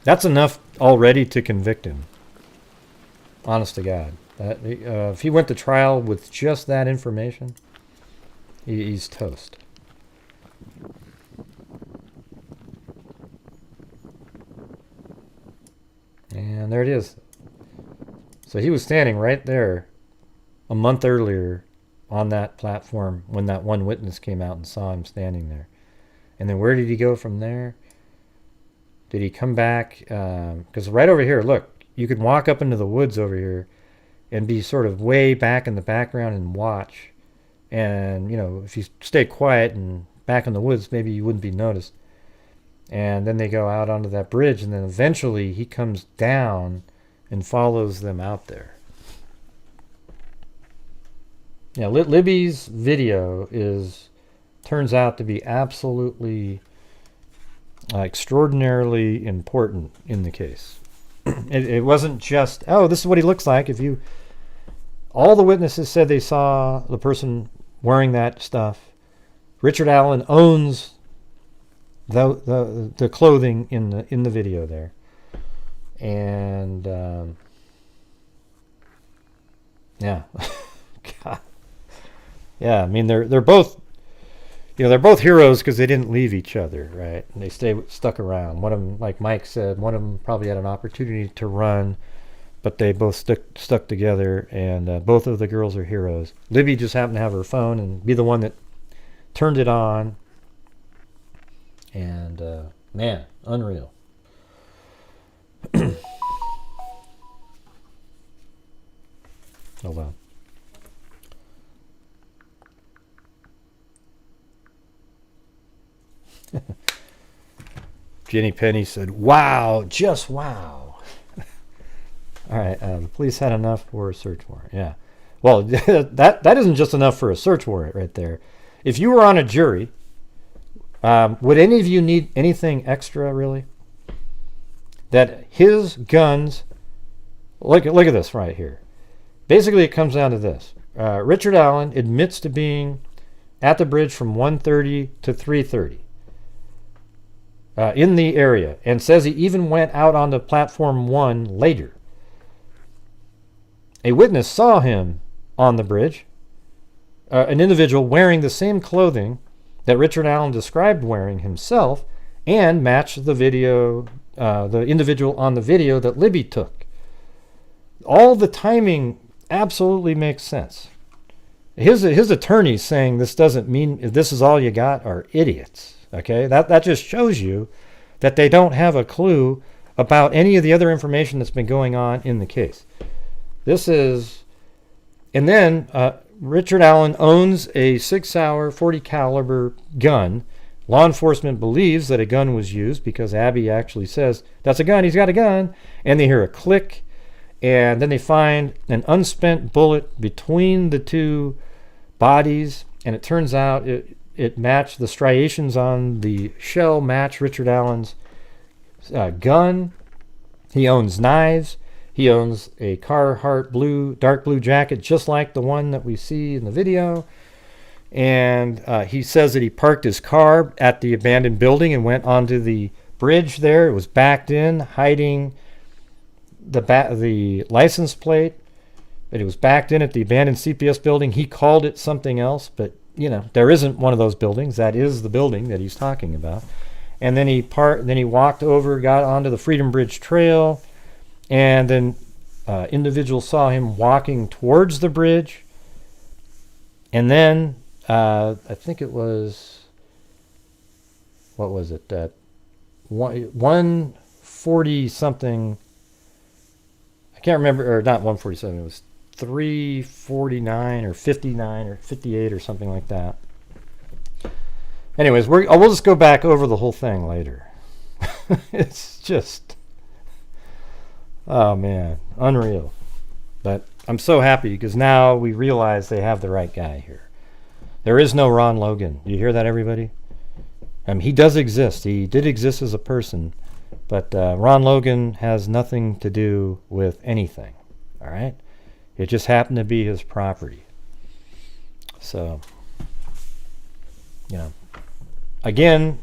that's enough already to convict him. Honest to God. If he went to trial with just that information, he's toast. And there it is. So he was standing right there a month earlier on that platform when that one witness came out and saw him standing there. And then where did he go from there? Did he come back? Because right over here, look, you could walk up into the woods over here and be sort of way back in the background and watch. And, you know, if you stay quiet and back in the woods, maybe you wouldn't be noticed. And then they go out onto that bridge, and then eventually he comes down and follows them out there. Yeah, Libby's video turns out to be absolutely extraordinarily important in the case. It wasn't just, oh, this is what he looks like. All the witnesses said they saw the person wearing that stuff. Richard Allen owns the clothing in the video there, and yeah, God, yeah. I mean, they're both, you know, they're both heroes because they didn't leave each other, right? And they stuck around. One of them, like Mike said, one of them probably had an opportunity to run, but they both stuck together, and both of the girls are heroes. Libby just happened to have her phone and be the one that turned it on. And, man, unreal. Hold on. Jenny Penny said, wow, just wow. All right, the police had enough for a search warrant. Yeah. Well, that isn't just enough for a search warrant right there. If you were on a jury, would any of you need anything extra, really? That his guns, look at this right here. Basically, it comes down to this. Richard Allen admits to being at the bridge from 1:30 to 3:30 in the area, and says he even went out onto platform 1 later. A witness saw him on the bridge, an individual wearing the same clothing that Richard Allen described wearing himself, and matched the video, the individual on the video that Libby took. All the timing absolutely makes sense. His attorneys saying this doesn't mean if this is all you got are idiots. Okay, that just shows you that they don't have a clue about any of the other information that's been going on in the case. This is, and then Richard Allen owns a 6-hour 40 caliber gun. Law enforcement believes that a gun was used because Abby actually says, that's a gun, he's got a gun. And they hear a click, and then they find an unspent bullet between the two bodies, and it turns out it matched the striations on the shell match Richard Allen's gun. He owns knives. He owns a Carhartt dark blue jacket, just like the one that we see in the video. And he says that he parked his car at the abandoned building and went onto the bridge there. It was backed in, hiding the license plate, that it was backed in at the abandoned CPS building. He called it something else, but there isn't one of those buildings. That is the building that he's talking about. And then he walked over, got onto the Freedom Bridge Trail, and then individuals saw him walking towards the bridge. And then I think it was, what was it? 140 something. I can't remember, or not 147. It was 349 or 59 or 58 or something like that. Anyways, we'll just go back over the whole thing later. It's just, oh man, unreal. But I'm so happy because now we realize they have the right guy here. There is no Ron Logan. You hear that, everybody? He does exist. He did exist as a person, but Ron Logan has nothing to do with anything. All right? It just happened to be his property. So, again,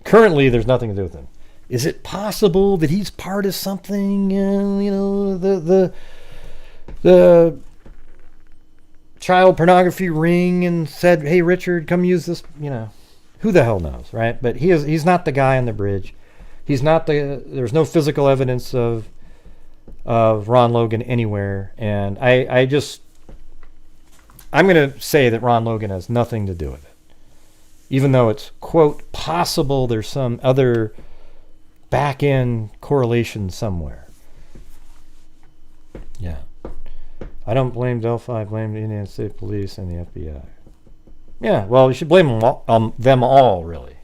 currently there's nothing to do with him. Is it possible that he's part of something? The child pornography ring and said, "Hey, Richard, come use this." Who the hell knows, right? But he's not the guy on the bridge. He's not there's no physical evidence of Ron Logan anywhere, and I'm going to say that Ron Logan has nothing to do with it, even though it's, quote, possible there's some other back-end correlation somewhere. Yeah. I don't blame Delphi. I blame the United States Police and the FBI. Yeah, well, you should blame them all, really.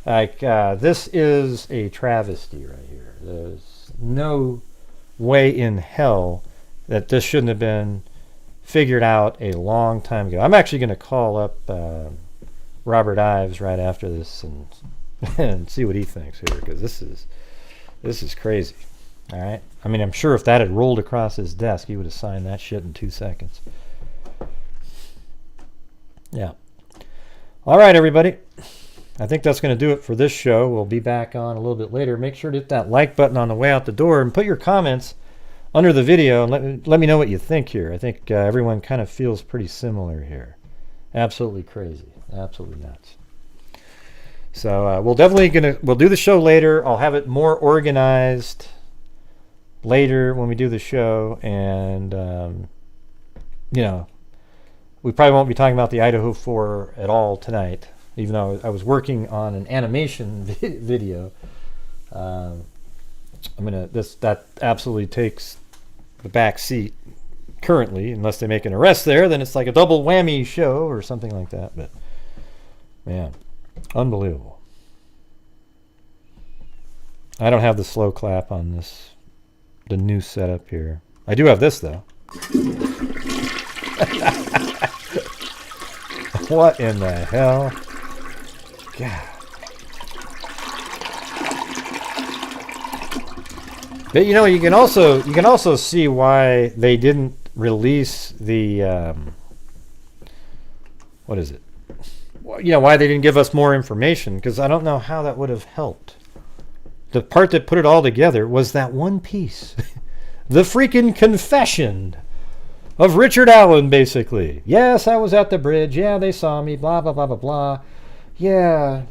This is a travesty right here. There's no way in hell that this shouldn't have been figured out a long time ago. I'm actually going to call up Robert Ives right after this and see what he thinks here, because this is crazy. All right. I'm sure if that had rolled across his desk, he would have signed that shit in 2 seconds. Yeah. All right, everybody. I think that's going to do it for this show. We'll be back on a little bit later. Make sure to hit that like button on the way out the door and put your comments under the video and let me know what you think here. I think everyone kind of feels pretty similar here. Absolutely crazy. Absolutely nuts. So we'll do the show later. I'll have it more organized later when we do the show, and we probably won't be talking about the Idaho 4 at all tonight, even though I was working on an animation video. That absolutely takes the back seat currently, unless they make an arrest there, then it's like a double whammy show or something like that. But man, unbelievable. I don't have the slow clap on the new setup here. I do have this though. What in the hell? God. But you can also see why they didn't release the what is it? Why they didn't give us more information, because I don't know how that would have helped. The part that put it all together was that one piece. The freaking confession of Richard Allen, basically. Yes, I was at the bridge. Yeah, they saw me. Blah, blah, blah, blah, blah. Yeah.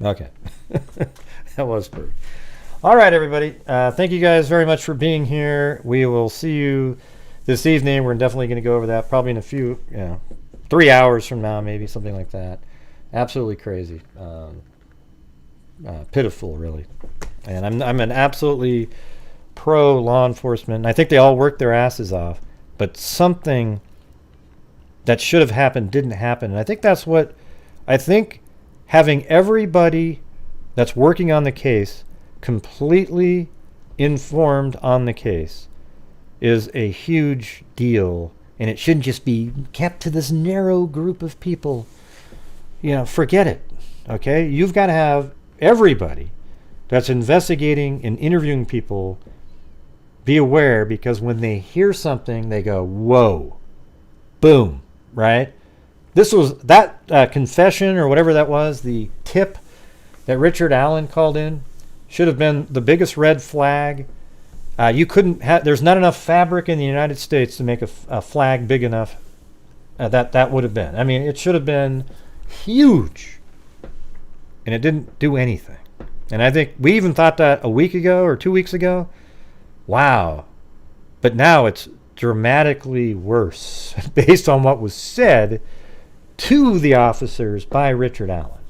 Okay. That was perfect. All right, everybody. Thank you guys very much for being here. We will see you this evening. We're definitely going to go over that probably in a few, 3 hours from now, maybe, something like that. Absolutely crazy. Pitiful, really. And I'm an absolutely pro law enforcement. I think they all worked their asses off, but something that should have happened didn't happen. And I think having everybody that's working on the case completely informed on the case is a huge deal, and it shouldn't just be kept to this narrow group of people. Forget it. Okay? You've got to have everybody that's investigating and interviewing people be aware, because when they hear something, they go, whoa, boom, right? This was that confession or whatever that was, the tip that Richard Allen called in should have been the biggest red flag. You couldn't have. There's not enough fabric in the United States to make a flag big enough. That would have been. I mean, it should have been huge, and it didn't do anything. And I think we even thought that a week ago or 2 weeks ago. Wow, but now it's dramatically worse based on what was said to the officers by Richard Allen.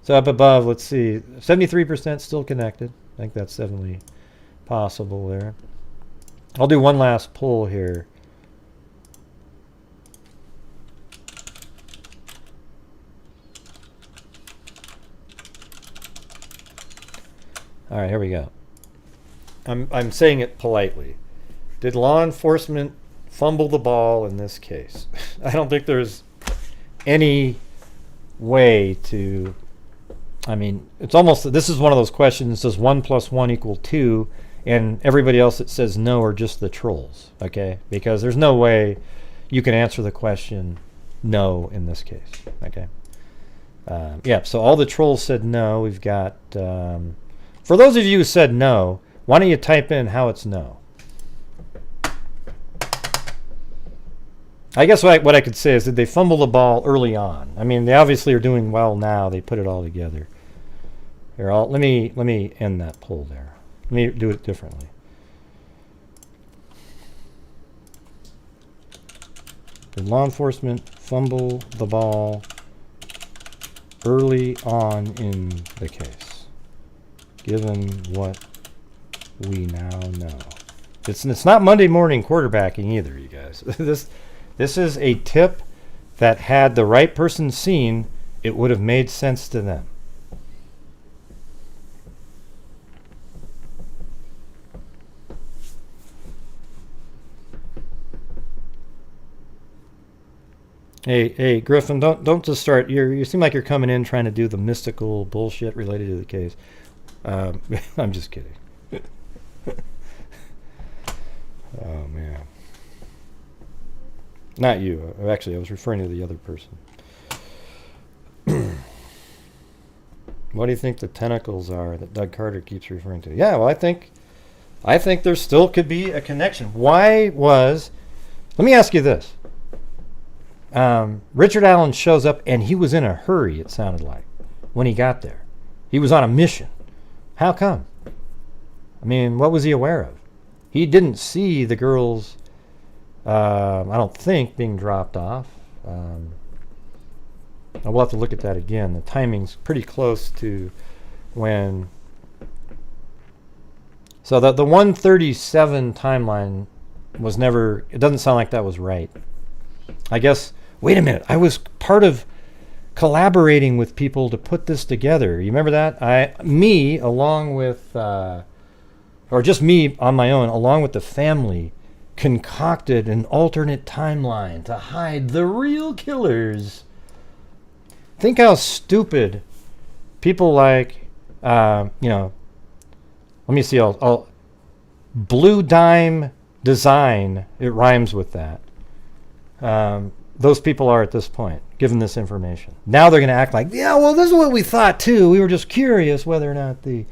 So up above, let's see, 73% still connected. I think that's definitely possible there. I'll do one last pull here. All right, here we go. I'm saying it politely. Did law enforcement fumble the ball in this case? I don't think there's any way to. I mean, it's almost, this is one of those questions, does 1 + 1 = 2? And everybody else that says no are just the trolls, okay? Because there's no way you can answer the question no in this case, okay? Yeah, so all the trolls said no. We've got, for those of you who said no, why don't you type in how it's no? I guess what I could say is, did they fumble the ball early on? I mean, they obviously are doing well now. They put it all together. Here, let me end that poll there. Let me do it differently. Did law enforcement fumble the ball early on in the case, given what we now know? It's not Monday morning quarterbacking either, you guys. This is a tip that, had the right person seen, it would have made sense to them. Hey, Griffin, don't just start. You seem like you're coming in trying to do the mystical bullshit related to the case. I'm just kidding. Oh man, not you. Actually, I was referring to the other person. What do you think the tentacles are that Doug Carter keeps referring to? Yeah, well, I think there still could be a connection. Why was? Let me ask you this. Richard Allen shows up, and he was in a hurry, it sounded like, when he got there. He was on a mission. How come? I mean, what was he aware of? He didn't see the girls, I don't think, being dropped off. We'll have to look at that again. The timing's pretty close to when. So the 137 timeline was never, it doesn't sound like that was right. I guess, wait a minute, I was part of collaborating with people to put this together. You remember that? Me, along with, or just me on my own, along with the family, concocted an alternate timeline to hide the real killers. Think how stupid people like, let me see, I'll Blue Dime Design, it rhymes with that. Those people are at this point, given this information. Now they're going to act like, yeah, well, this is what we thought too. We were just curious whether or not the...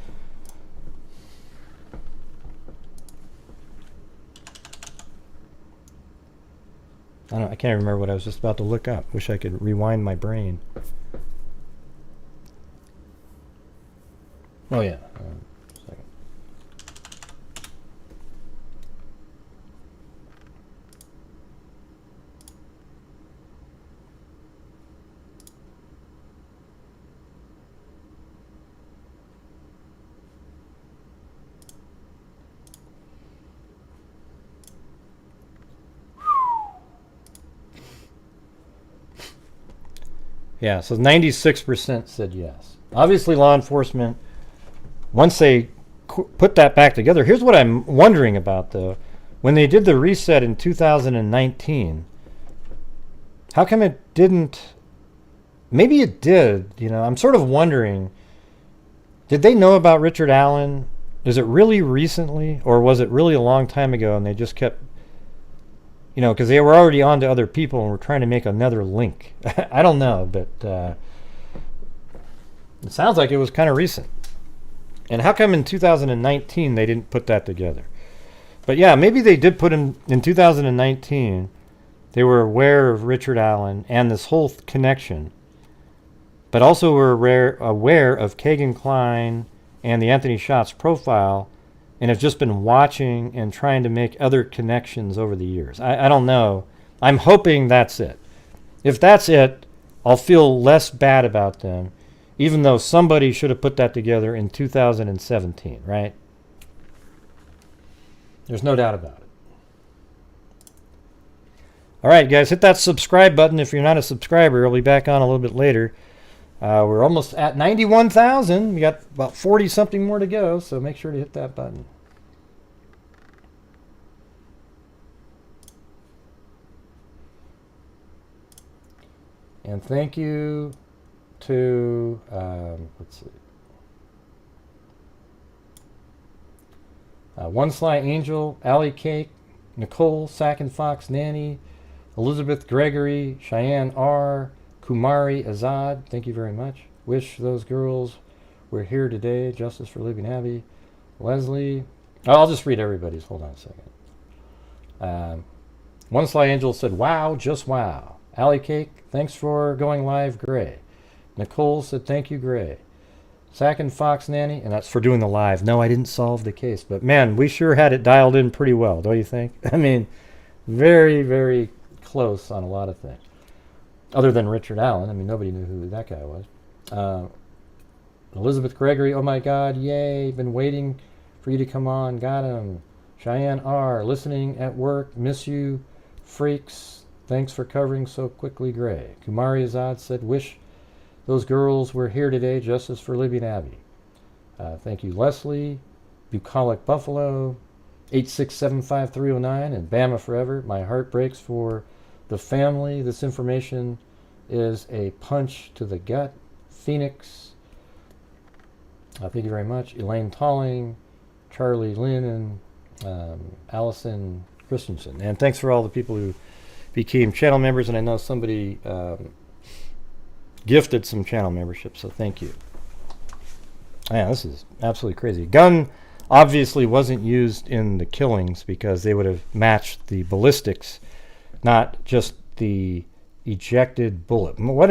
I can't remember what I was just about to look up. Wish I could rewind my brain. Oh, yeah. Second. Yeah, so 96% said yes. Obviously, law enforcement, once they put that back together, here's what I'm wondering about, though. When they did the reset in 2019, how come it didn't? Maybe it did. I'm sort of wondering, did they know about Richard Allen? Is it really recently, or was it really a long time ago and they just kept, because they were already on to other people and were trying to make another link. I don't know, but It sounds like it was kind of recent. And how come in 2019 they didn't put that together? But yeah, maybe they did put in 2019. They were aware of Richard Allen and this whole connection, but also were aware of Kagan Klein and the Anthony Schatz profile, and have just been watching and trying to make other connections over the years. I don't know. I'm hoping that's it. If that's it, I'll feel less bad about them, even though somebody should have put that together in 2017, right? There's no doubt about it. All right, guys, hit that subscribe button if you're not a subscriber. I'll be back on a little bit later. We're almost at 91,000. We got about 40-something more to go, so make sure to hit that button. And thank you to, let's see. One Sly Angel, Alley Cake, Nicole, Sack and Fox Nanny, Elizabeth Gregory, Cheyenne R., Kumari Azad, thank you very much. Wish those girls were here today. Justice for Living Abby. Leslie. Oh, I'll just read everybody's. Hold on a second. One Sly Angel said, wow, just wow. Alley Cake, thanks for going live, Gray. Nicole said, thank you, Gray. Sack and Fox Nanny, and that's for doing the live. No, I didn't solve the case, but man, we sure had it dialed in pretty well, don't you think? I mean, very, very close on a lot of things. Other than Richard Allen. I mean, nobody knew who that guy was. Elizabeth Gregory, oh my God, yay, been waiting for you to come on, got him. Cheyenne R., listening at work, miss you, freaks, thanks for covering so quickly, Gray. Kumari Azad said, wish those girls were here today, justice for Libby and Abby. Thank you, Leslie. Bucolic Buffalo, 8675309, and Bama Forever. My heart breaks for the family. This information is a punch to the gut. Phoenix. Thank you very much. Elaine Talling, Charlie Lynn, and Allison Christensen. And thanks for all the people who became channel members. And I know somebody gifted some channel memberships, so thank you. Yeah, this is absolutely crazy. Gun obviously wasn't used in the killings because they would have matched the ballistics, not just the ejected bullet. What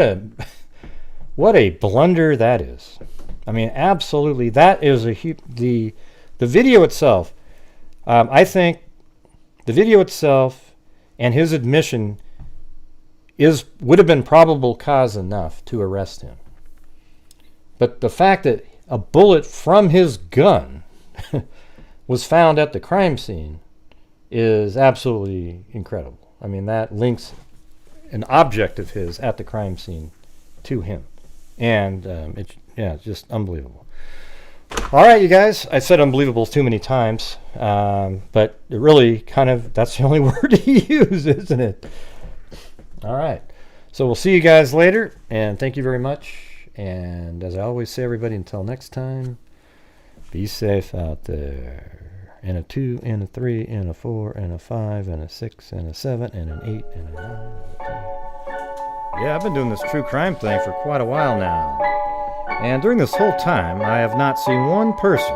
a blunder that is. I mean, absolutely, that is the video itself. I think the video itself and his admission would have been probable cause enough to arrest him. But the fact that a bullet from his gun was found at the crime scene is absolutely incredible. I mean, that links an object of his at the crime scene to him. And it's just unbelievable. All right, you guys. I said unbelievable too many times, but it really that's the only word to use, isn't it? All right. So we'll see you guys later, and thank you very much. And as I always say, everybody, until next time, be safe out there. And a 2, and a 3, and a 4, and a 5, and a 6, and a 7, and an 8, and a 9. Yeah, I've been doing this true crime thing for quite a while now. And during this whole time, I have not seen one person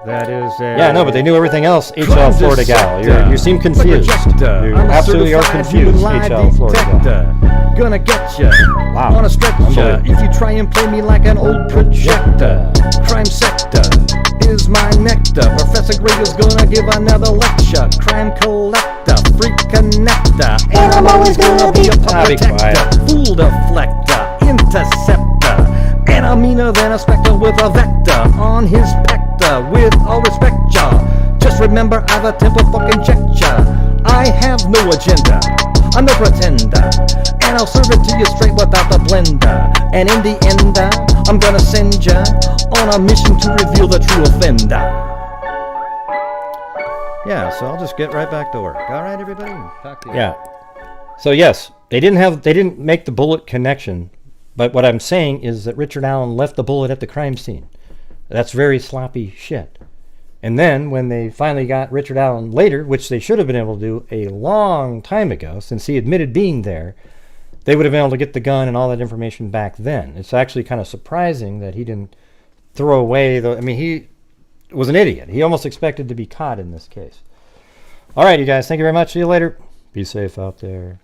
that is a... Yeah, no, but they knew everything else. HL Florida gal. You seem confused. You absolutely are confused, HL Florida gal. Gonna get ya. Wow. On a stretcher. If you try and play me like an old projector. Crime sector is my nectar. Professor Gray is gonna give another lecture. Crime collector, freak connector. And I'm always gonna be a public protector. Fool deflector, interceptor. And I'm meaner than a spectre with a vector on his pector. With all respect, y'all, just remember I've a temper fucking check ya. I have no agenda, I'm no pretender, and I'll serve it to you straight without the blender. And in the end, I'm gonna send ya on a mission to reveal the true offender. Yeah, so I'll just get right back to work. All right, everybody. Talk to you. Yeah. So yes, they didn't make the bullet connection, but what I'm saying is that Richard Allen left the bullet at the crime scene. That's very sloppy shit. And then when they finally got Richard Allen later, which they should have been able to do a long time ago, since he admitted being there, they would have been able to get the gun and all that information back then. It's actually kind of surprising that he didn't throw away the... I mean, he was an idiot. He almost expected to be caught in this case. All right, you guys. Thank you very much. See you later. Be safe out there.